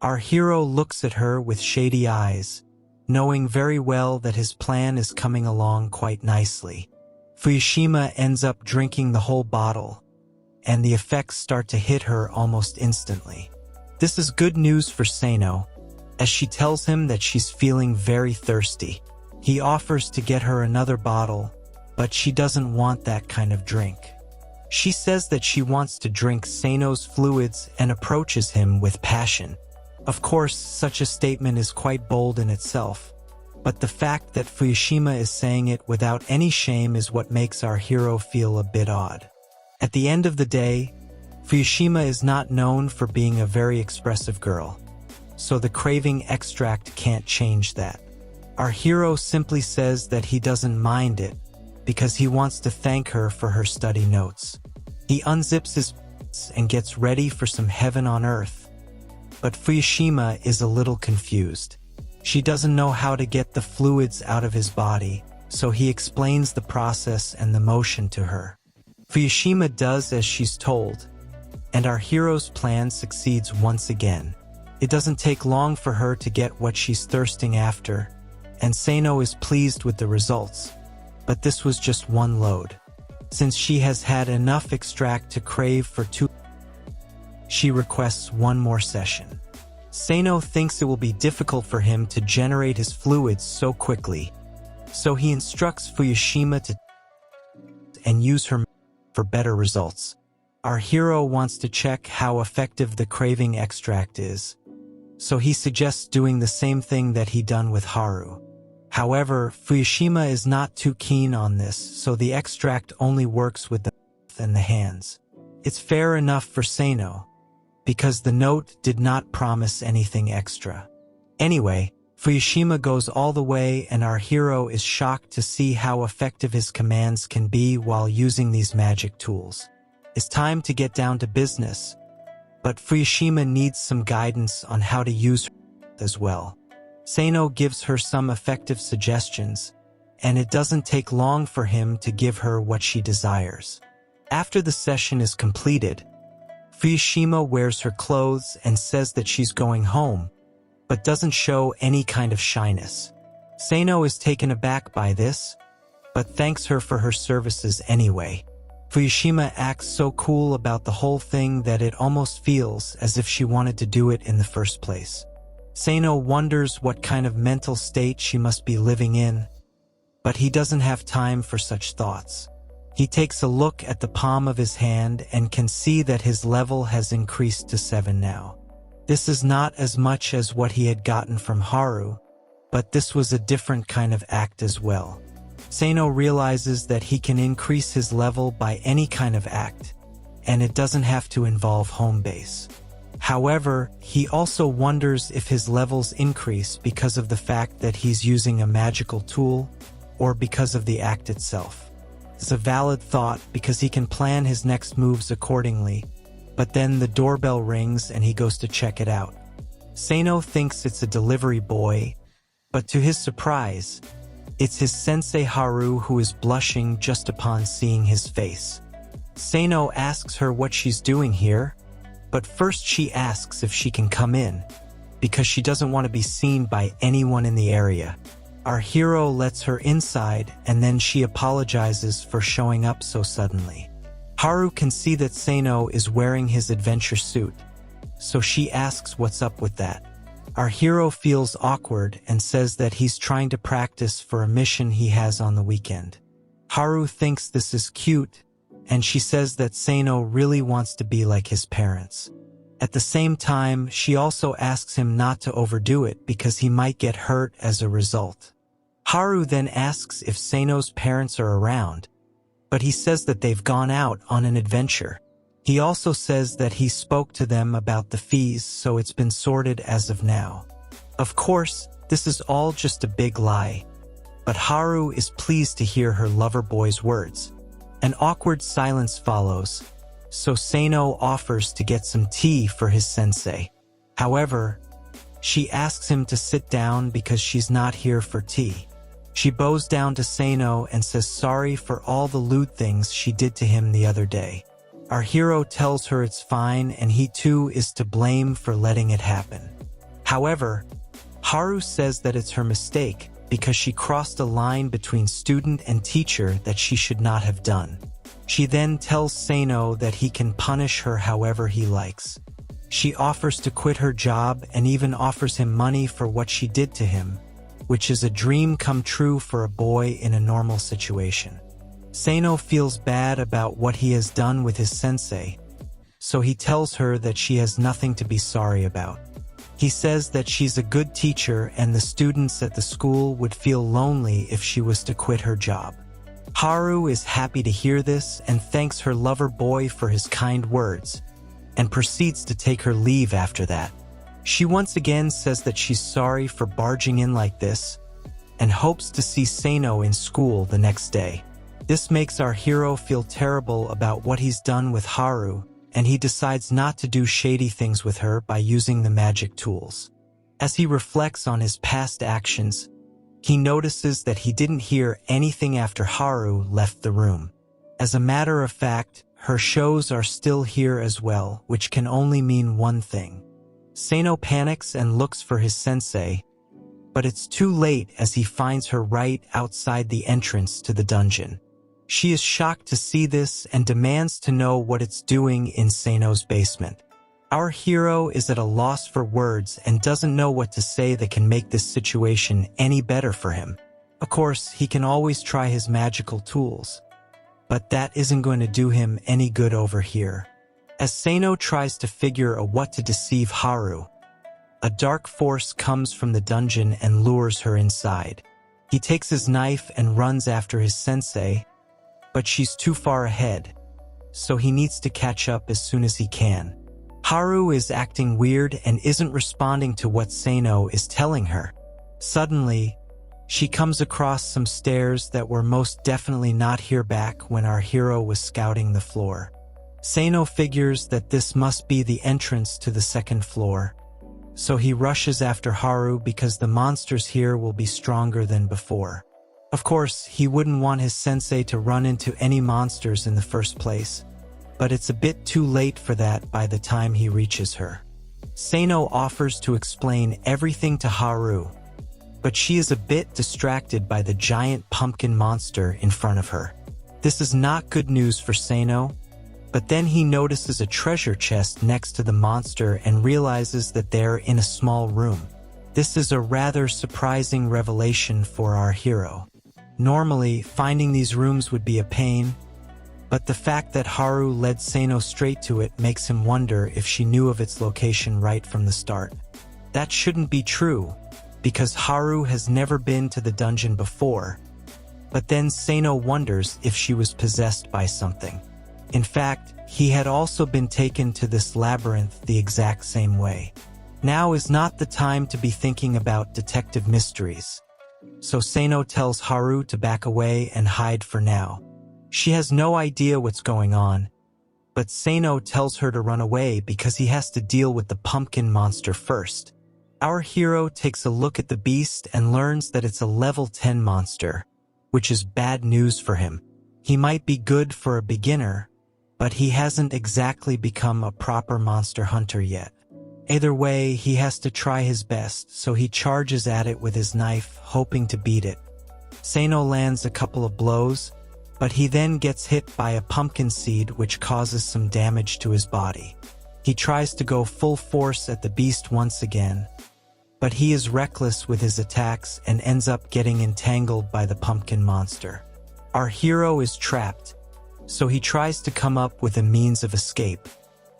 Our hero looks at her with shady eyes, knowing very well that his plan is coming along quite nicely. Fukushima ends up drinking the whole bottle, and the effects start to hit her almost instantly. This is good news for Seino, as she tells him that she's feeling very thirsty. He offers to get her another bottle, but she doesn't want that kind of drink. She says that she wants to drink Seino's fluids and approaches him with passion. Of course, such a statement is quite bold in itself, but the fact that Fukushima is saying it without any shame is what makes our hero feel a bit odd. At the end of the day, Fukushima is not known for being a very expressive girl, so the craving extract can't change that. Our hero simply says that he doesn't mind it because he wants to thank her for her study notes. He unzips his and gets ready for some heaven on earth, but Fukushima is a little confused. She doesn't know how to get the fluids out of his body, so he explains the process and the motion to her. Fukushima does as she's told, and our hero's plan succeeds once again. It doesn't take long for her to get what she's thirsting after, and Seino is pleased with the results. But this was just one load. Since she has had enough extract to crave for 2, she requests one more session. Seino thinks it will be difficult for him to generate his fluids so quickly, so he instructs Fukushima to and use her for better results. Our hero wants to check how effective the craving extract is, so he suggests doing the same thing that he done with Haru. However, Fukushima is not too keen on this, so the extract only works with the mouth and the hands. It's fair enough for Seino, because the note did not promise anything extra. Anyway, Fukushima goes all the way and our hero is shocked to see how effective his commands can be while using these magic tools. It's time to get down to business, but Fukushima needs some guidance on how to use her as well. Seino gives her some effective suggestions, and it doesn't take long for him to give her what she desires. After the session is completed, Fukushima wears her clothes and says that she's going home, but doesn't show any kind of shyness. Seino is taken aback by this, but thanks her for her services anyway. Fukushima acts so cool about the whole thing that it almost feels as if she wanted to do it in the first place. Seino wonders what kind of mental state she must be living in, but he doesn't have time for such thoughts. He takes a look at the palm of his hand and can see that his level has increased to 7 now. This is not as much as what he had gotten from Haru, but this was a different kind of act as well. Seino realizes that he can increase his level by any kind of act, and it doesn't have to involve home base. However, he also wonders if his levels increase because of the fact that he's using a magical tool, or because of the act itself. It's a valid thought because he can plan his next moves accordingly, but then the doorbell rings and he goes to check it out. Seino thinks it's a delivery boy, but to his surprise, it's his sensei Haru who is blushing just upon seeing his face. Seino asks her what she's doing here, but first she asks if she can come in, because she doesn't want to be seen by anyone in the area. Our hero lets her inside and then she apologizes for showing up so suddenly. Haru can see that Seino is wearing his adventure suit, so she asks what's up with that. Our hero feels awkward and says that he's trying to practice for a mission he has on the weekend. Haru thinks this is cute, and she says that Seino really wants to be like his parents. At the same time, she also asks him not to overdo it because he might get hurt as a result. Haru then asks if Seino's parents are around, but he says that they've gone out on an adventure. He also says that he spoke to them about the fees, so it's been sorted as of now. Of course, this is all just a big lie, but Haru is pleased to hear her lover boy's words. An awkward silence follows, so Seino offers to get some tea for his sensei. However, she asks him to sit down because she's not here for tea. She bows down to Seino and says sorry for all the lewd things she did to him the other day. Our hero tells her it's fine and he too is to blame for letting it happen. However, Haru says that it's her mistake because she crossed a line between student and teacher that she should not have done. She then tells Seino that he can punish her however he likes. She offers to quit her job and even offers him money for what she did to him, which is a dream come true for a boy in a normal situation. Seino feels bad about what he has done with his sensei, so he tells her that she has nothing to be sorry about. He says that she's a good teacher and the students at the school would feel lonely if she was to quit her job. Haru is happy to hear this and thanks her lover boy for his kind words, and proceeds to take her leave after that. She once again says that she's sorry for barging in like this, and hopes to see Seino in school the next day. This makes our hero feel terrible about what he's done with Haru, and he decides not to do shady things with her by using the magic tools. As he reflects on his past actions, he notices that he didn't hear anything after Haru left the room. As a matter of fact, her shows are still here as well, which can only mean one thing. Seino panics and looks for his sensei, but it's too late as he finds her right outside the entrance to the dungeon. She is shocked to see this and demands to know what it's doing in Seino's basement. Our hero is at a loss for words and doesn't know what to say that can make this situation any better for him. Of course, he can always try his magical tools, but that isn't going to do him any good over here. As Seino tries to figure out what to deceive Haru, a dark force comes from the dungeon and lures her inside. He takes his knife and runs after his sensei, but she's too far ahead, so he needs to catch up as soon as he can. Haru is acting weird and isn't responding to what Seino is telling her. Suddenly, she comes across some stairs that were most definitely not here back when our hero was scouting the floor. Seino figures that this must be the entrance to the second floor, so he rushes after Haru because the monsters here will be stronger than before. Of course, he wouldn't want his sensei to run into any monsters in the first place, but it's a bit too late for that by the time he reaches her. Seino offers to explain everything to Haru, but she is a bit distracted by the giant pumpkin monster in front of her. This is not good news for Seino, but then he notices a treasure chest next to the monster and realizes that they're in a small room. This is a rather surprising revelation for our hero. Normally, finding these rooms would be a pain, but the fact that Haru led Seino straight to it makes him wonder if she knew of its location right from the start. That shouldn't be true, because Haru has never been to the dungeon before, but then Seino wonders if she was possessed by something. In fact, he had also been taken to this labyrinth the exact same way. Now is not the time to be thinking about detective mysteries, so Seino tells Haru to back away and hide for now. She has no idea what's going on, but Seino tells her to run away because he has to deal with the pumpkin monster first. Our hero takes a look at the beast and learns that it's a level 10 monster, which is bad news for him. He might be good for a beginner, but he hasn't exactly become a proper monster hunter yet. Either way, he has to try his best, so he charges at it with his knife, hoping to beat it. Seino lands a couple of blows, but he then gets hit by a pumpkin seed which causes some damage to his body. He tries to go full force at the beast once again, but he is reckless with his attacks and ends up getting entangled by the pumpkin monster. Our hero is trapped, so he tries to come up with a means of escape.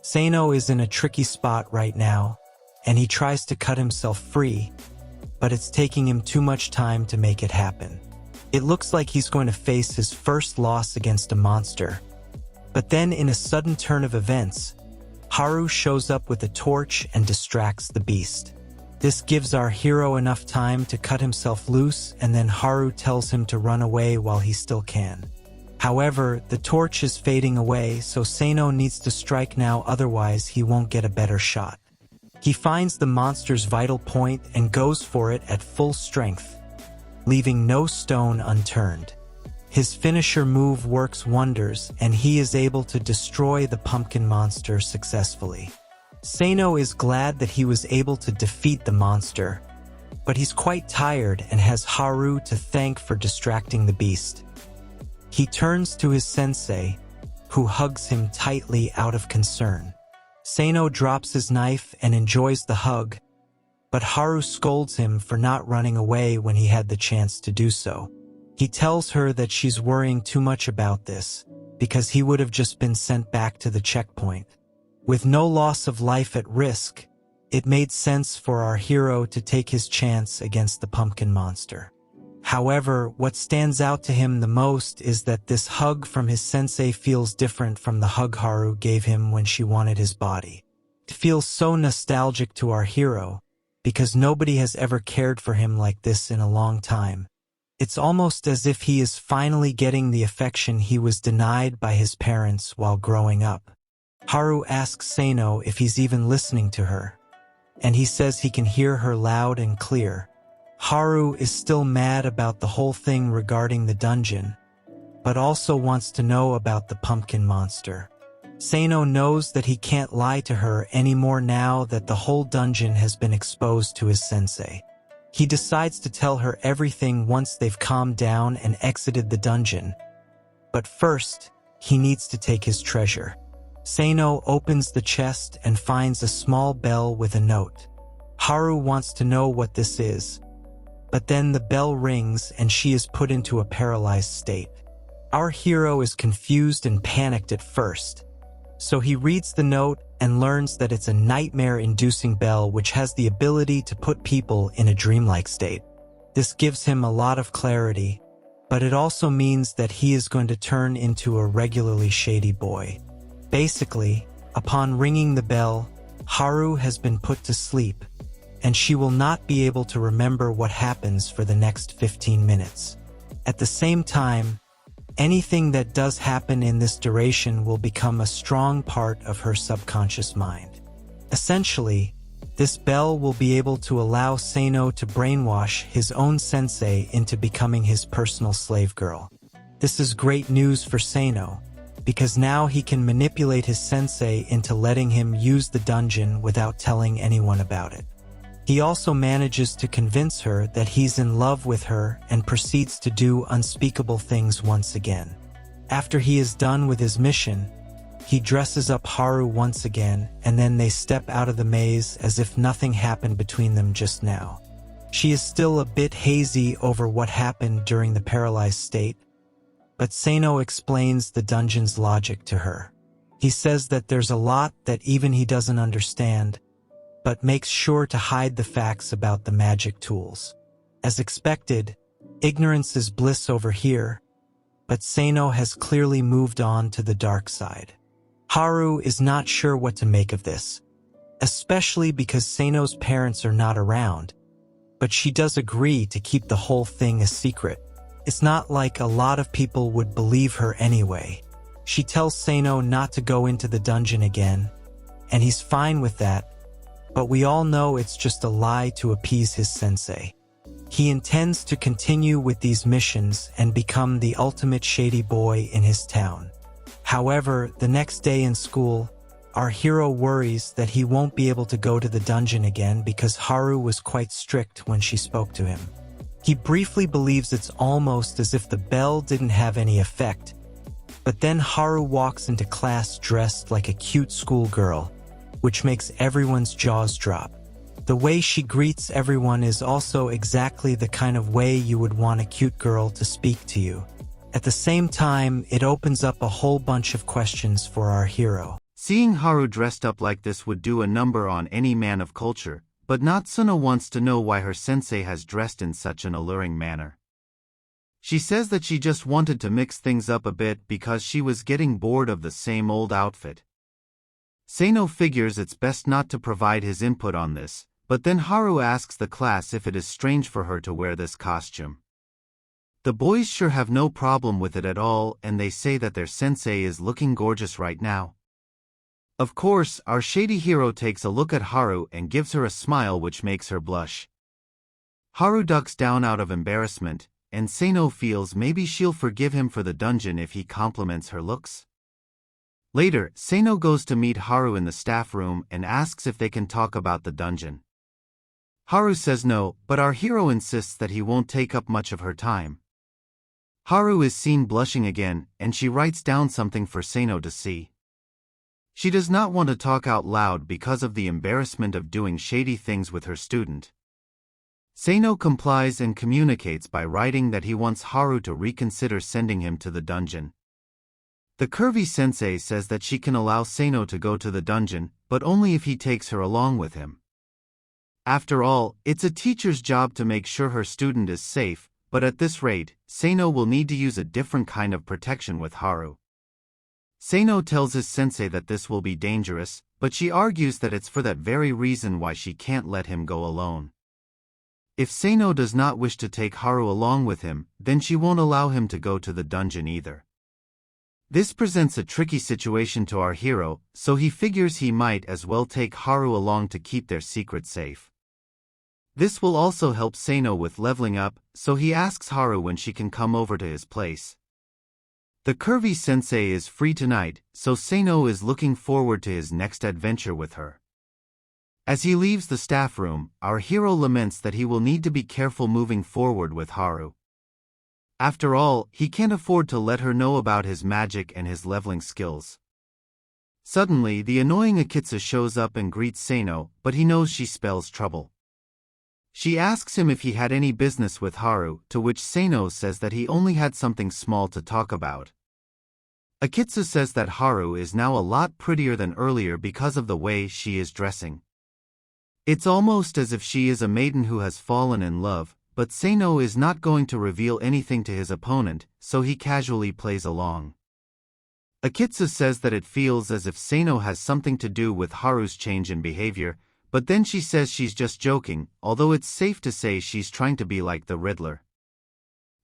Seino is in a tricky spot right now, and he tries to cut himself free, but it's taking him too much time to make it happen. It looks like he's going to face his first loss against a monster. But then, in a sudden turn of events, Haru shows up with a torch and distracts the beast. This gives our hero enough time to cut himself loose, and then Haru tells him to run away while he still can. However, the torch is fading away, so Seino needs to strike now, otherwise he won't get a better shot. He finds the monster's vital point and goes for it at full strength, leaving no stone unturned. His finisher move works wonders, and he is able to destroy the pumpkin monster successfully. Seino is glad that he was able to defeat the monster, but he's quite tired and has Haru to thank for distracting the beast. He turns to his sensei, who hugs him tightly out of concern. Seino drops his knife and enjoys the hug, but Haru scolds him for not running away when he had the chance to do so. He tells her that she's worrying too much about this, because he would have just been sent back to the checkpoint. With no loss of life at risk, it made sense for our hero to take his chance against the pumpkin monster. However, what stands out to him the most is that this hug from his sensei feels different from the hug Haru gave him when she wanted his body. It feels so nostalgic to our hero, because nobody has ever cared for him like this in a long time. It's almost as if he is finally getting the affection he was denied by his parents while growing up. Haru asks Seino if he's even listening to her, and he says he can hear her loud and clear. Haru is still mad about the whole thing regarding the dungeon, but also wants to know about the pumpkin monster. Seino knows that he can't lie to her anymore now that the whole dungeon has been exposed to his sensei. He decides to tell her everything once they've calmed down and exited the dungeon. But first, he needs to take his treasure. Seino opens the chest and finds a small bell with a note. Haru wants to know what this is, but then the bell rings and she is put into a paralyzed state. Our hero is confused and panicked at first, so he reads the note and learns that it's a nightmare-inducing bell which has the ability to put people in a dreamlike state. This gives him a lot of clarity, but it also means that he is going to turn into a regularly shady boy. Basically, upon ringing the bell, Haru has been put to sleep, and she will not be able to remember what happens for the next 15 minutes. At the same time, anything that does happen in this duration will become a strong part of her subconscious mind. Essentially, this bell will be able to allow Seino to brainwash his own sensei into becoming his personal slave girl. This is great news for Seino, because now he can manipulate his sensei into letting him use the dungeon without telling anyone about it. He also manages to convince her that he's in love with her and proceeds to do unspeakable things once again. After he is done with his mission, he dresses up Haru once again, and then they step out of the maze as if nothing happened between them just now. She is still a bit hazy over what happened during the paralyzed state, but Seino explains the dungeon's logic to her. He says that there's a lot that even he doesn't understand, but makes sure to hide the facts about the magic tools. As expected, ignorance is bliss over here, but Seino has clearly moved on to the dark side. Haru is not sure what to make of this, especially because Seino's parents are not around, but she does agree to keep the whole thing a secret. It's not like a lot of people would believe her anyway. She tells Seino not to go into the dungeon again, and he's fine with that, but we all know it's just a lie to appease his sensei. He intends to continue with these missions and become the ultimate shady boy in his town. However, the next day in school, our hero worries that he won't be able to go to the dungeon again because Haru was quite strict when she spoke to him. He briefly believes it's almost as if the bell didn't have any effect, but then Haru walks into class dressed like a cute schoolgirl, which makes everyone's jaws drop. The way she greets everyone is also exactly the kind of way you would want a cute girl to speak to you. At the same time, it opens up a whole bunch of questions for our hero. Seeing Haru dressed up like this would do a number on any man of culture, but Natsuno wants to know why her sensei has dressed in such an alluring manner. She says that she just wanted to mix things up a bit because she was getting bored of the same old outfit. Seino figures it's best not to provide his input on this, but then Haru asks the class if it is strange for her to wear this costume. The boys sure have no problem with it at all, and they say that their sensei is looking gorgeous right now. Of course, our shady hero takes a look at Haru and gives her a smile which makes her blush. Haru ducks down out of embarrassment, and Seino feels maybe she'll forgive him for the dungeon if he compliments her looks. Later, Seino goes to meet Haru in the staff room and asks if they can talk about the dungeon. Haru says no, but our hero insists that he won't take up much of her time. Haru is seen blushing again, and she writes down something for Seino to see. She does not want to talk out loud because of the embarrassment of doing shady things with her student. Seino complies and communicates by writing that he wants Haru to reconsider sending him to the dungeon. The curvy sensei says that she can allow Seino to go to the dungeon, but only if he takes her along with him. After all, it's a teacher's job to make sure her student is safe, but at this rate, Seino will need to use a different kind of protection with Haru. Seino tells his sensei that this will be dangerous, but she argues that it's for that very reason why she can't let him go alone. If Seino does not wish to take Haru along with him, then she won't allow him to go to the dungeon either. This presents a tricky situation to our hero, so he figures he might as well take Haru along to keep their secret safe. This will also help Seino with leveling up, so he asks Haru when she can come over to his place. The curvy sensei is free tonight, so Seino is looking forward to his next adventure with her. As he leaves the staff room, our hero laments that he will need to be careful moving forward with Haru. After all, he can't afford to let her know about his magic and his leveling skills. Suddenly, the annoying Akitsu shows up and greets Seino, but he knows she spells trouble. She asks him if he had any business with Haru, to which Seino says that he only had something small to talk about. Akitsu says that Haru is now a lot prettier than earlier because of the way she is dressing. It's almost as if she is a maiden who has fallen in love, but Seino is not going to reveal anything to his opponent, so he casually plays along. Akitsu says that it feels as if Seino has something to do with Haru's change in behavior, but then she says she's just joking, although it's safe to say she's trying to be like the Riddler.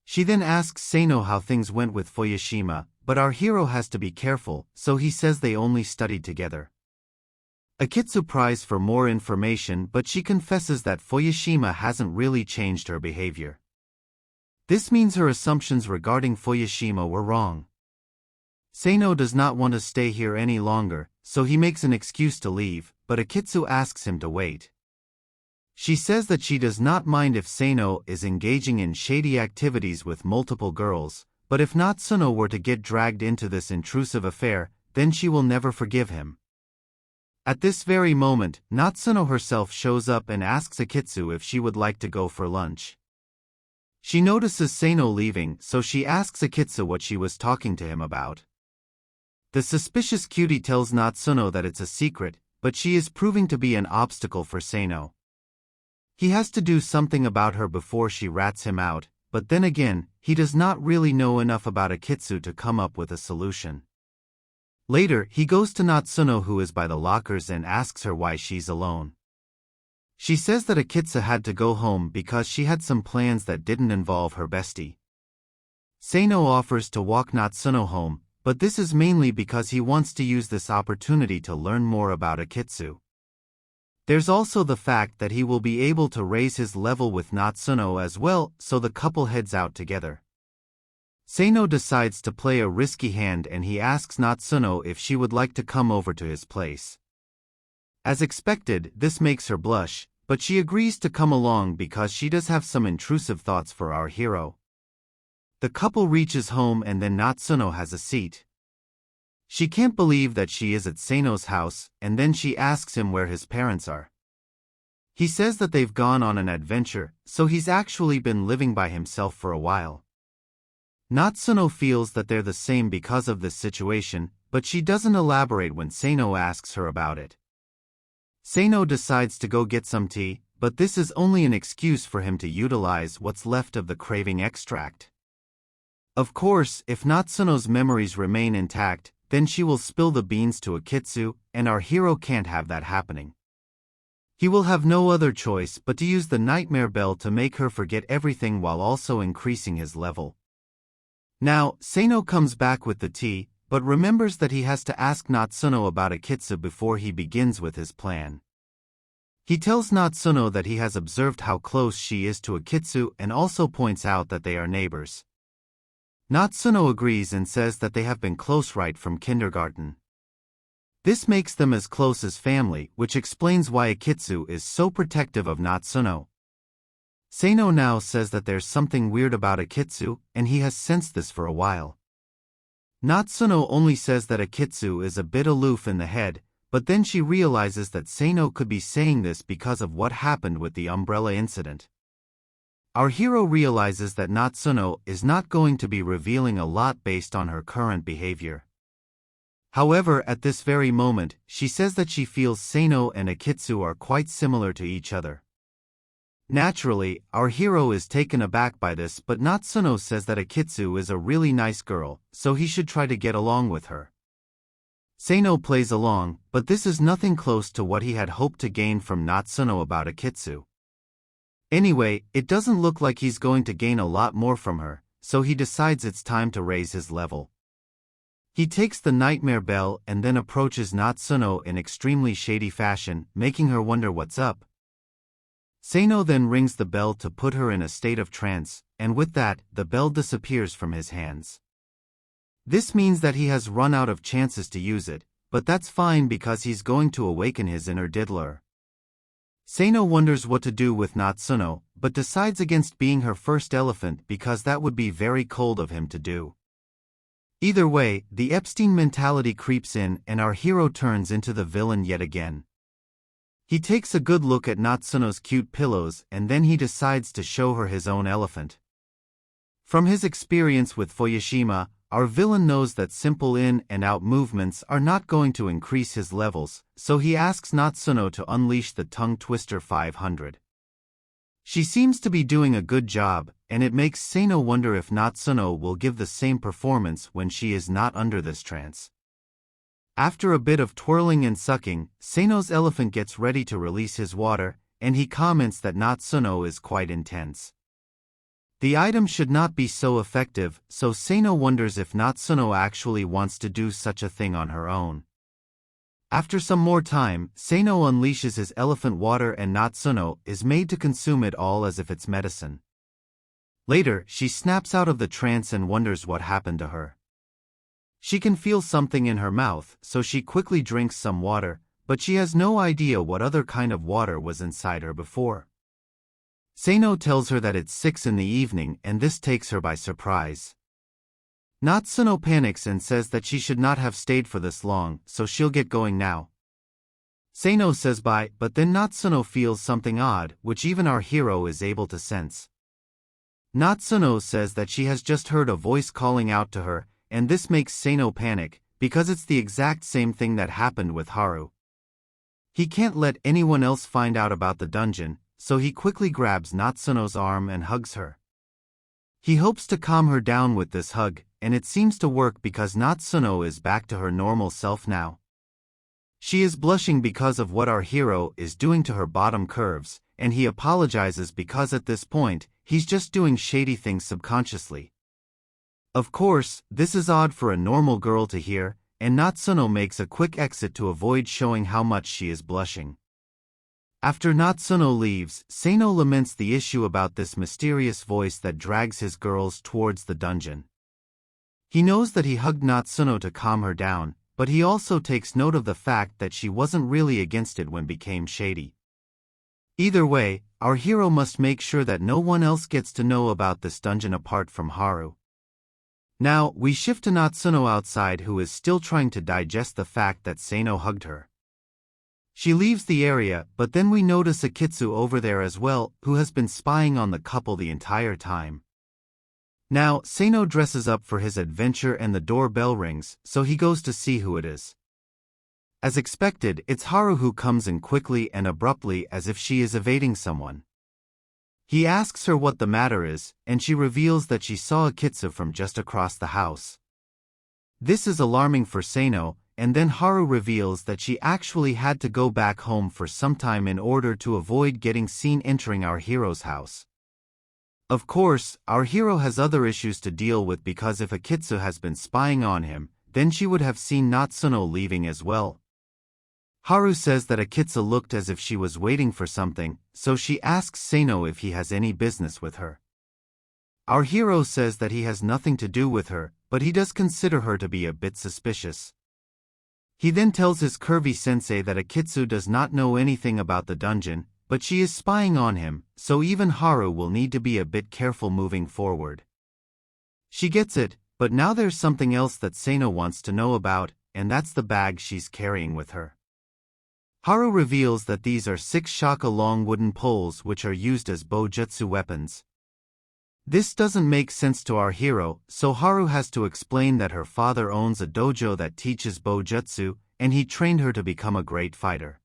She then asks Seino how things went with Fuyashima, but our hero has to be careful, so he says they only studied together. Akitsu pries for more information, but she confesses that Fuyashima hasn't really changed her behavior. This means her assumptions regarding Fuyashima were wrong. Seino does not want to stay here any longer, so he makes an excuse to leave, but Akitsu asks him to wait. She says that she does not mind if Seino is engaging in shady activities with multiple girls, but if Natsuno were to get dragged into this intrusive affair, then she will never forgive him. At this very moment, Natsuno herself shows up and asks Akitsu if she would like to go for lunch. She notices Seino leaving, so she asks Akitsu what she was talking to him about. The suspicious cutie tells Natsuno that it's a secret, but she is proving to be an obstacle for Seino. He has to do something about her before she rats him out, but then again, he does not really know enough about Akitsu to come up with a solution. Later, he goes to Natsuno, who is by the lockers, and asks her why she's alone. She says that Akitsu had to go home because she had some plans that didn't involve her bestie. Seino offers to walk Natsuno home, but this is mainly because he wants to use this opportunity to learn more about Akitsu. There's also the fact that he will be able to raise his level with Natsuno as well, so the couple heads out together. Seino decides to play a risky hand and he asks Natsuno if she would like to come over to his place. As expected, this makes her blush, but she agrees to come along because she does have some intrusive thoughts for our hero. The couple reaches home and then Natsuno has a seat. She can't believe that she is at Seino's house, and then she asks him where his parents are. He says that they've gone on an adventure, so he's actually been living by himself for a while. Natsuno feels that they're the same because of this situation, but she doesn't elaborate when Seino asks her about it. Seino decides to go get some tea, but this is only an excuse for him to utilize what's left of the craving extract. Of course, if Natsuno's memories remain intact, then she will spill the beans to Akitsu, and our hero can't have that happening. He will have no other choice but to use the nightmare bell to make her forget everything while also increasing his level. Now, Seino comes back with the tea, but remembers that he has to ask Natsuno about Akitsu before he begins with his plan. He tells Natsuno that he has observed how close she is to Akitsu and also points out that they are neighbors. Natsuno agrees and says that they have been close right from kindergarten. This makes them as close as family, which explains why Akitsu is so protective of Natsuno. Seino now says that there's something weird about Akitsu, and he has sensed this for a while. Natsuno only says that Akitsu is a bit aloof in the head, but then she realizes that Seino could be saying this because of what happened with the umbrella incident. Our hero realizes that Natsuno is not going to be revealing a lot based on her current behavior. However, at this very moment, she says that she feels Seino and Akitsu are quite similar to each other. Naturally, our hero is taken aback by this, but Natsuno says that Akitsu is a really nice girl, so he should try to get along with her. Seino plays along, but this is nothing close to what he had hoped to gain from Natsuno about Akitsu. Anyway, it doesn't look like he's going to gain a lot more from her, so he decides it's time to raise his level. He takes the nightmare bell and then approaches Natsuno in extremely shady fashion, making her wonder what's up. Seino then rings the bell to put her in a state of trance, and with that, the bell disappears from his hands. This means that he has run out of chances to use it, but that's fine because he's going to awaken his inner diddler. Seino wonders what to do with Natsuno, but decides against being her first elephant because that would be very cold of him to do. Either way, the Epstein mentality creeps in and our hero turns into the villain yet again. He takes a good look at Natsuno's cute pillows and then he decides to show her his own elephant. From his experience with Fukushima, our villain knows that simple in and out movements are not going to increase his levels, so he asks Natsuno to unleash the tongue twister 500. She seems to be doing a good job, and it makes Seino wonder if Natsuno will give the same performance when she is not under this trance. After a bit of twirling and sucking, Seino's elephant gets ready to release his water, and he comments that Natsuno is quite intense. The item should not be so effective, so Seino wonders if Natsuno actually wants to do such a thing on her own. After some more time, Seino unleashes his elephant water and Natsuno is made to consume it all as if it's medicine. Later, she snaps out of the trance and wonders what happened to her. She can feel something in her mouth, so she quickly drinks some water, but she has no idea what other kind of water was inside her before. Seino tells her that it's 6 in the evening and this takes her by surprise. Natsuno panics and says that she should not have stayed for this long, so she'll get going now. Seino says bye, but then Natsuno feels something odd, which even our hero is able to sense. Natsuno says that she has just heard a voice calling out to her, and this makes Seino panic, because it's the exact same thing that happened with Haru. He can't let anyone else find out about the dungeon, so he quickly grabs Natsuno's arm and hugs her. He hopes to calm her down with this hug, and it seems to work because Natsuno is back to her normal self now. She is blushing because of what our hero is doing to her bottom curves, and he apologizes because at this point, he's just doing shady things subconsciously. Of course, this is odd for a normal girl to hear, and Natsuno makes a quick exit to avoid showing how much she is blushing. After Natsuno leaves, Seino laments the issue about this mysterious voice that drags his girls towards the dungeon. He knows that he hugged Natsuno to calm her down, but he also takes note of the fact that she wasn't really against it when became shady. Either way, our hero must make sure that no one else gets to know about this dungeon apart from Haru. Now, we shift to Natsuno outside who is still trying to digest the fact that Seino hugged her. She leaves the area, but then we notice Akitsu over there as well, who has been spying on the couple the entire time. Now, Seino dresses up for his adventure and the doorbell rings, so he goes to see who it is. As expected, it's Haru who comes in quickly and abruptly as if she is evading someone. He asks her what the matter is, and she reveals that she saw a Kitsu from just across the house. This is alarming for Seino, and then Haru reveals that she actually had to go back home for some time in order to avoid getting seen entering our hero's house. Of course, our hero has other issues to deal with because if a Kitsu has been spying on him, then she would have seen Natsuno leaving as well. Haru says that Akitsu looked as if she was waiting for something, so she asks Seino if he has any business with her. Our hero says that he has nothing to do with her, but he does consider her to be a bit suspicious. He then tells his curvy sensei that Akitsu does not know anything about the dungeon, but she is spying on him, so even Haru will need to be a bit careful moving forward. She gets it, but now there's something else that Seino wants to know about, and that's the bag she's carrying with her. Haru reveals that these are 6 shaka-long wooden poles which are used as bojutsu weapons. This doesn't make sense to our hero, so Haru has to explain that her father owns a dojo that teaches bojutsu, and he trained her to become a great fighter.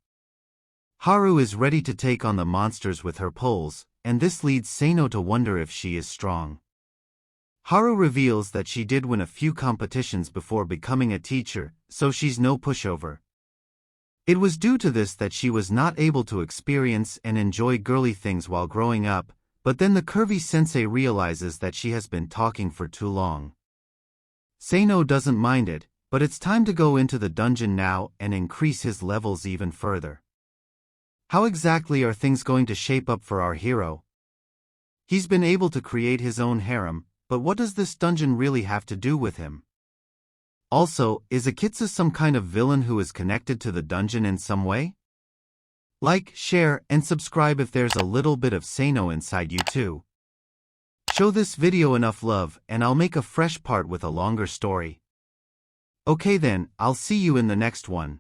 Haru is ready to take on the monsters with her poles, and this leads Seino to wonder if she is strong. Haru reveals that she did win a few competitions before becoming a teacher, so she's no pushover. It was due to this that she was not able to experience and enjoy girly things while growing up, but then the curvy sensei realizes that she has been talking for too long. Seino doesn't mind it, but it's time to go into the dungeon now and increase his levels even further. How exactly are things going to shape up for our hero? He's been able to create his own harem, but what does this dungeon really have to do with him? Also, is Akitsu some kind of villain who is connected to the dungeon in some way? Like, share, and subscribe if there's a little bit of Seino inside you too. Show this video enough love and I'll make a fresh part with a longer story. Okay then, I'll see you in the next one.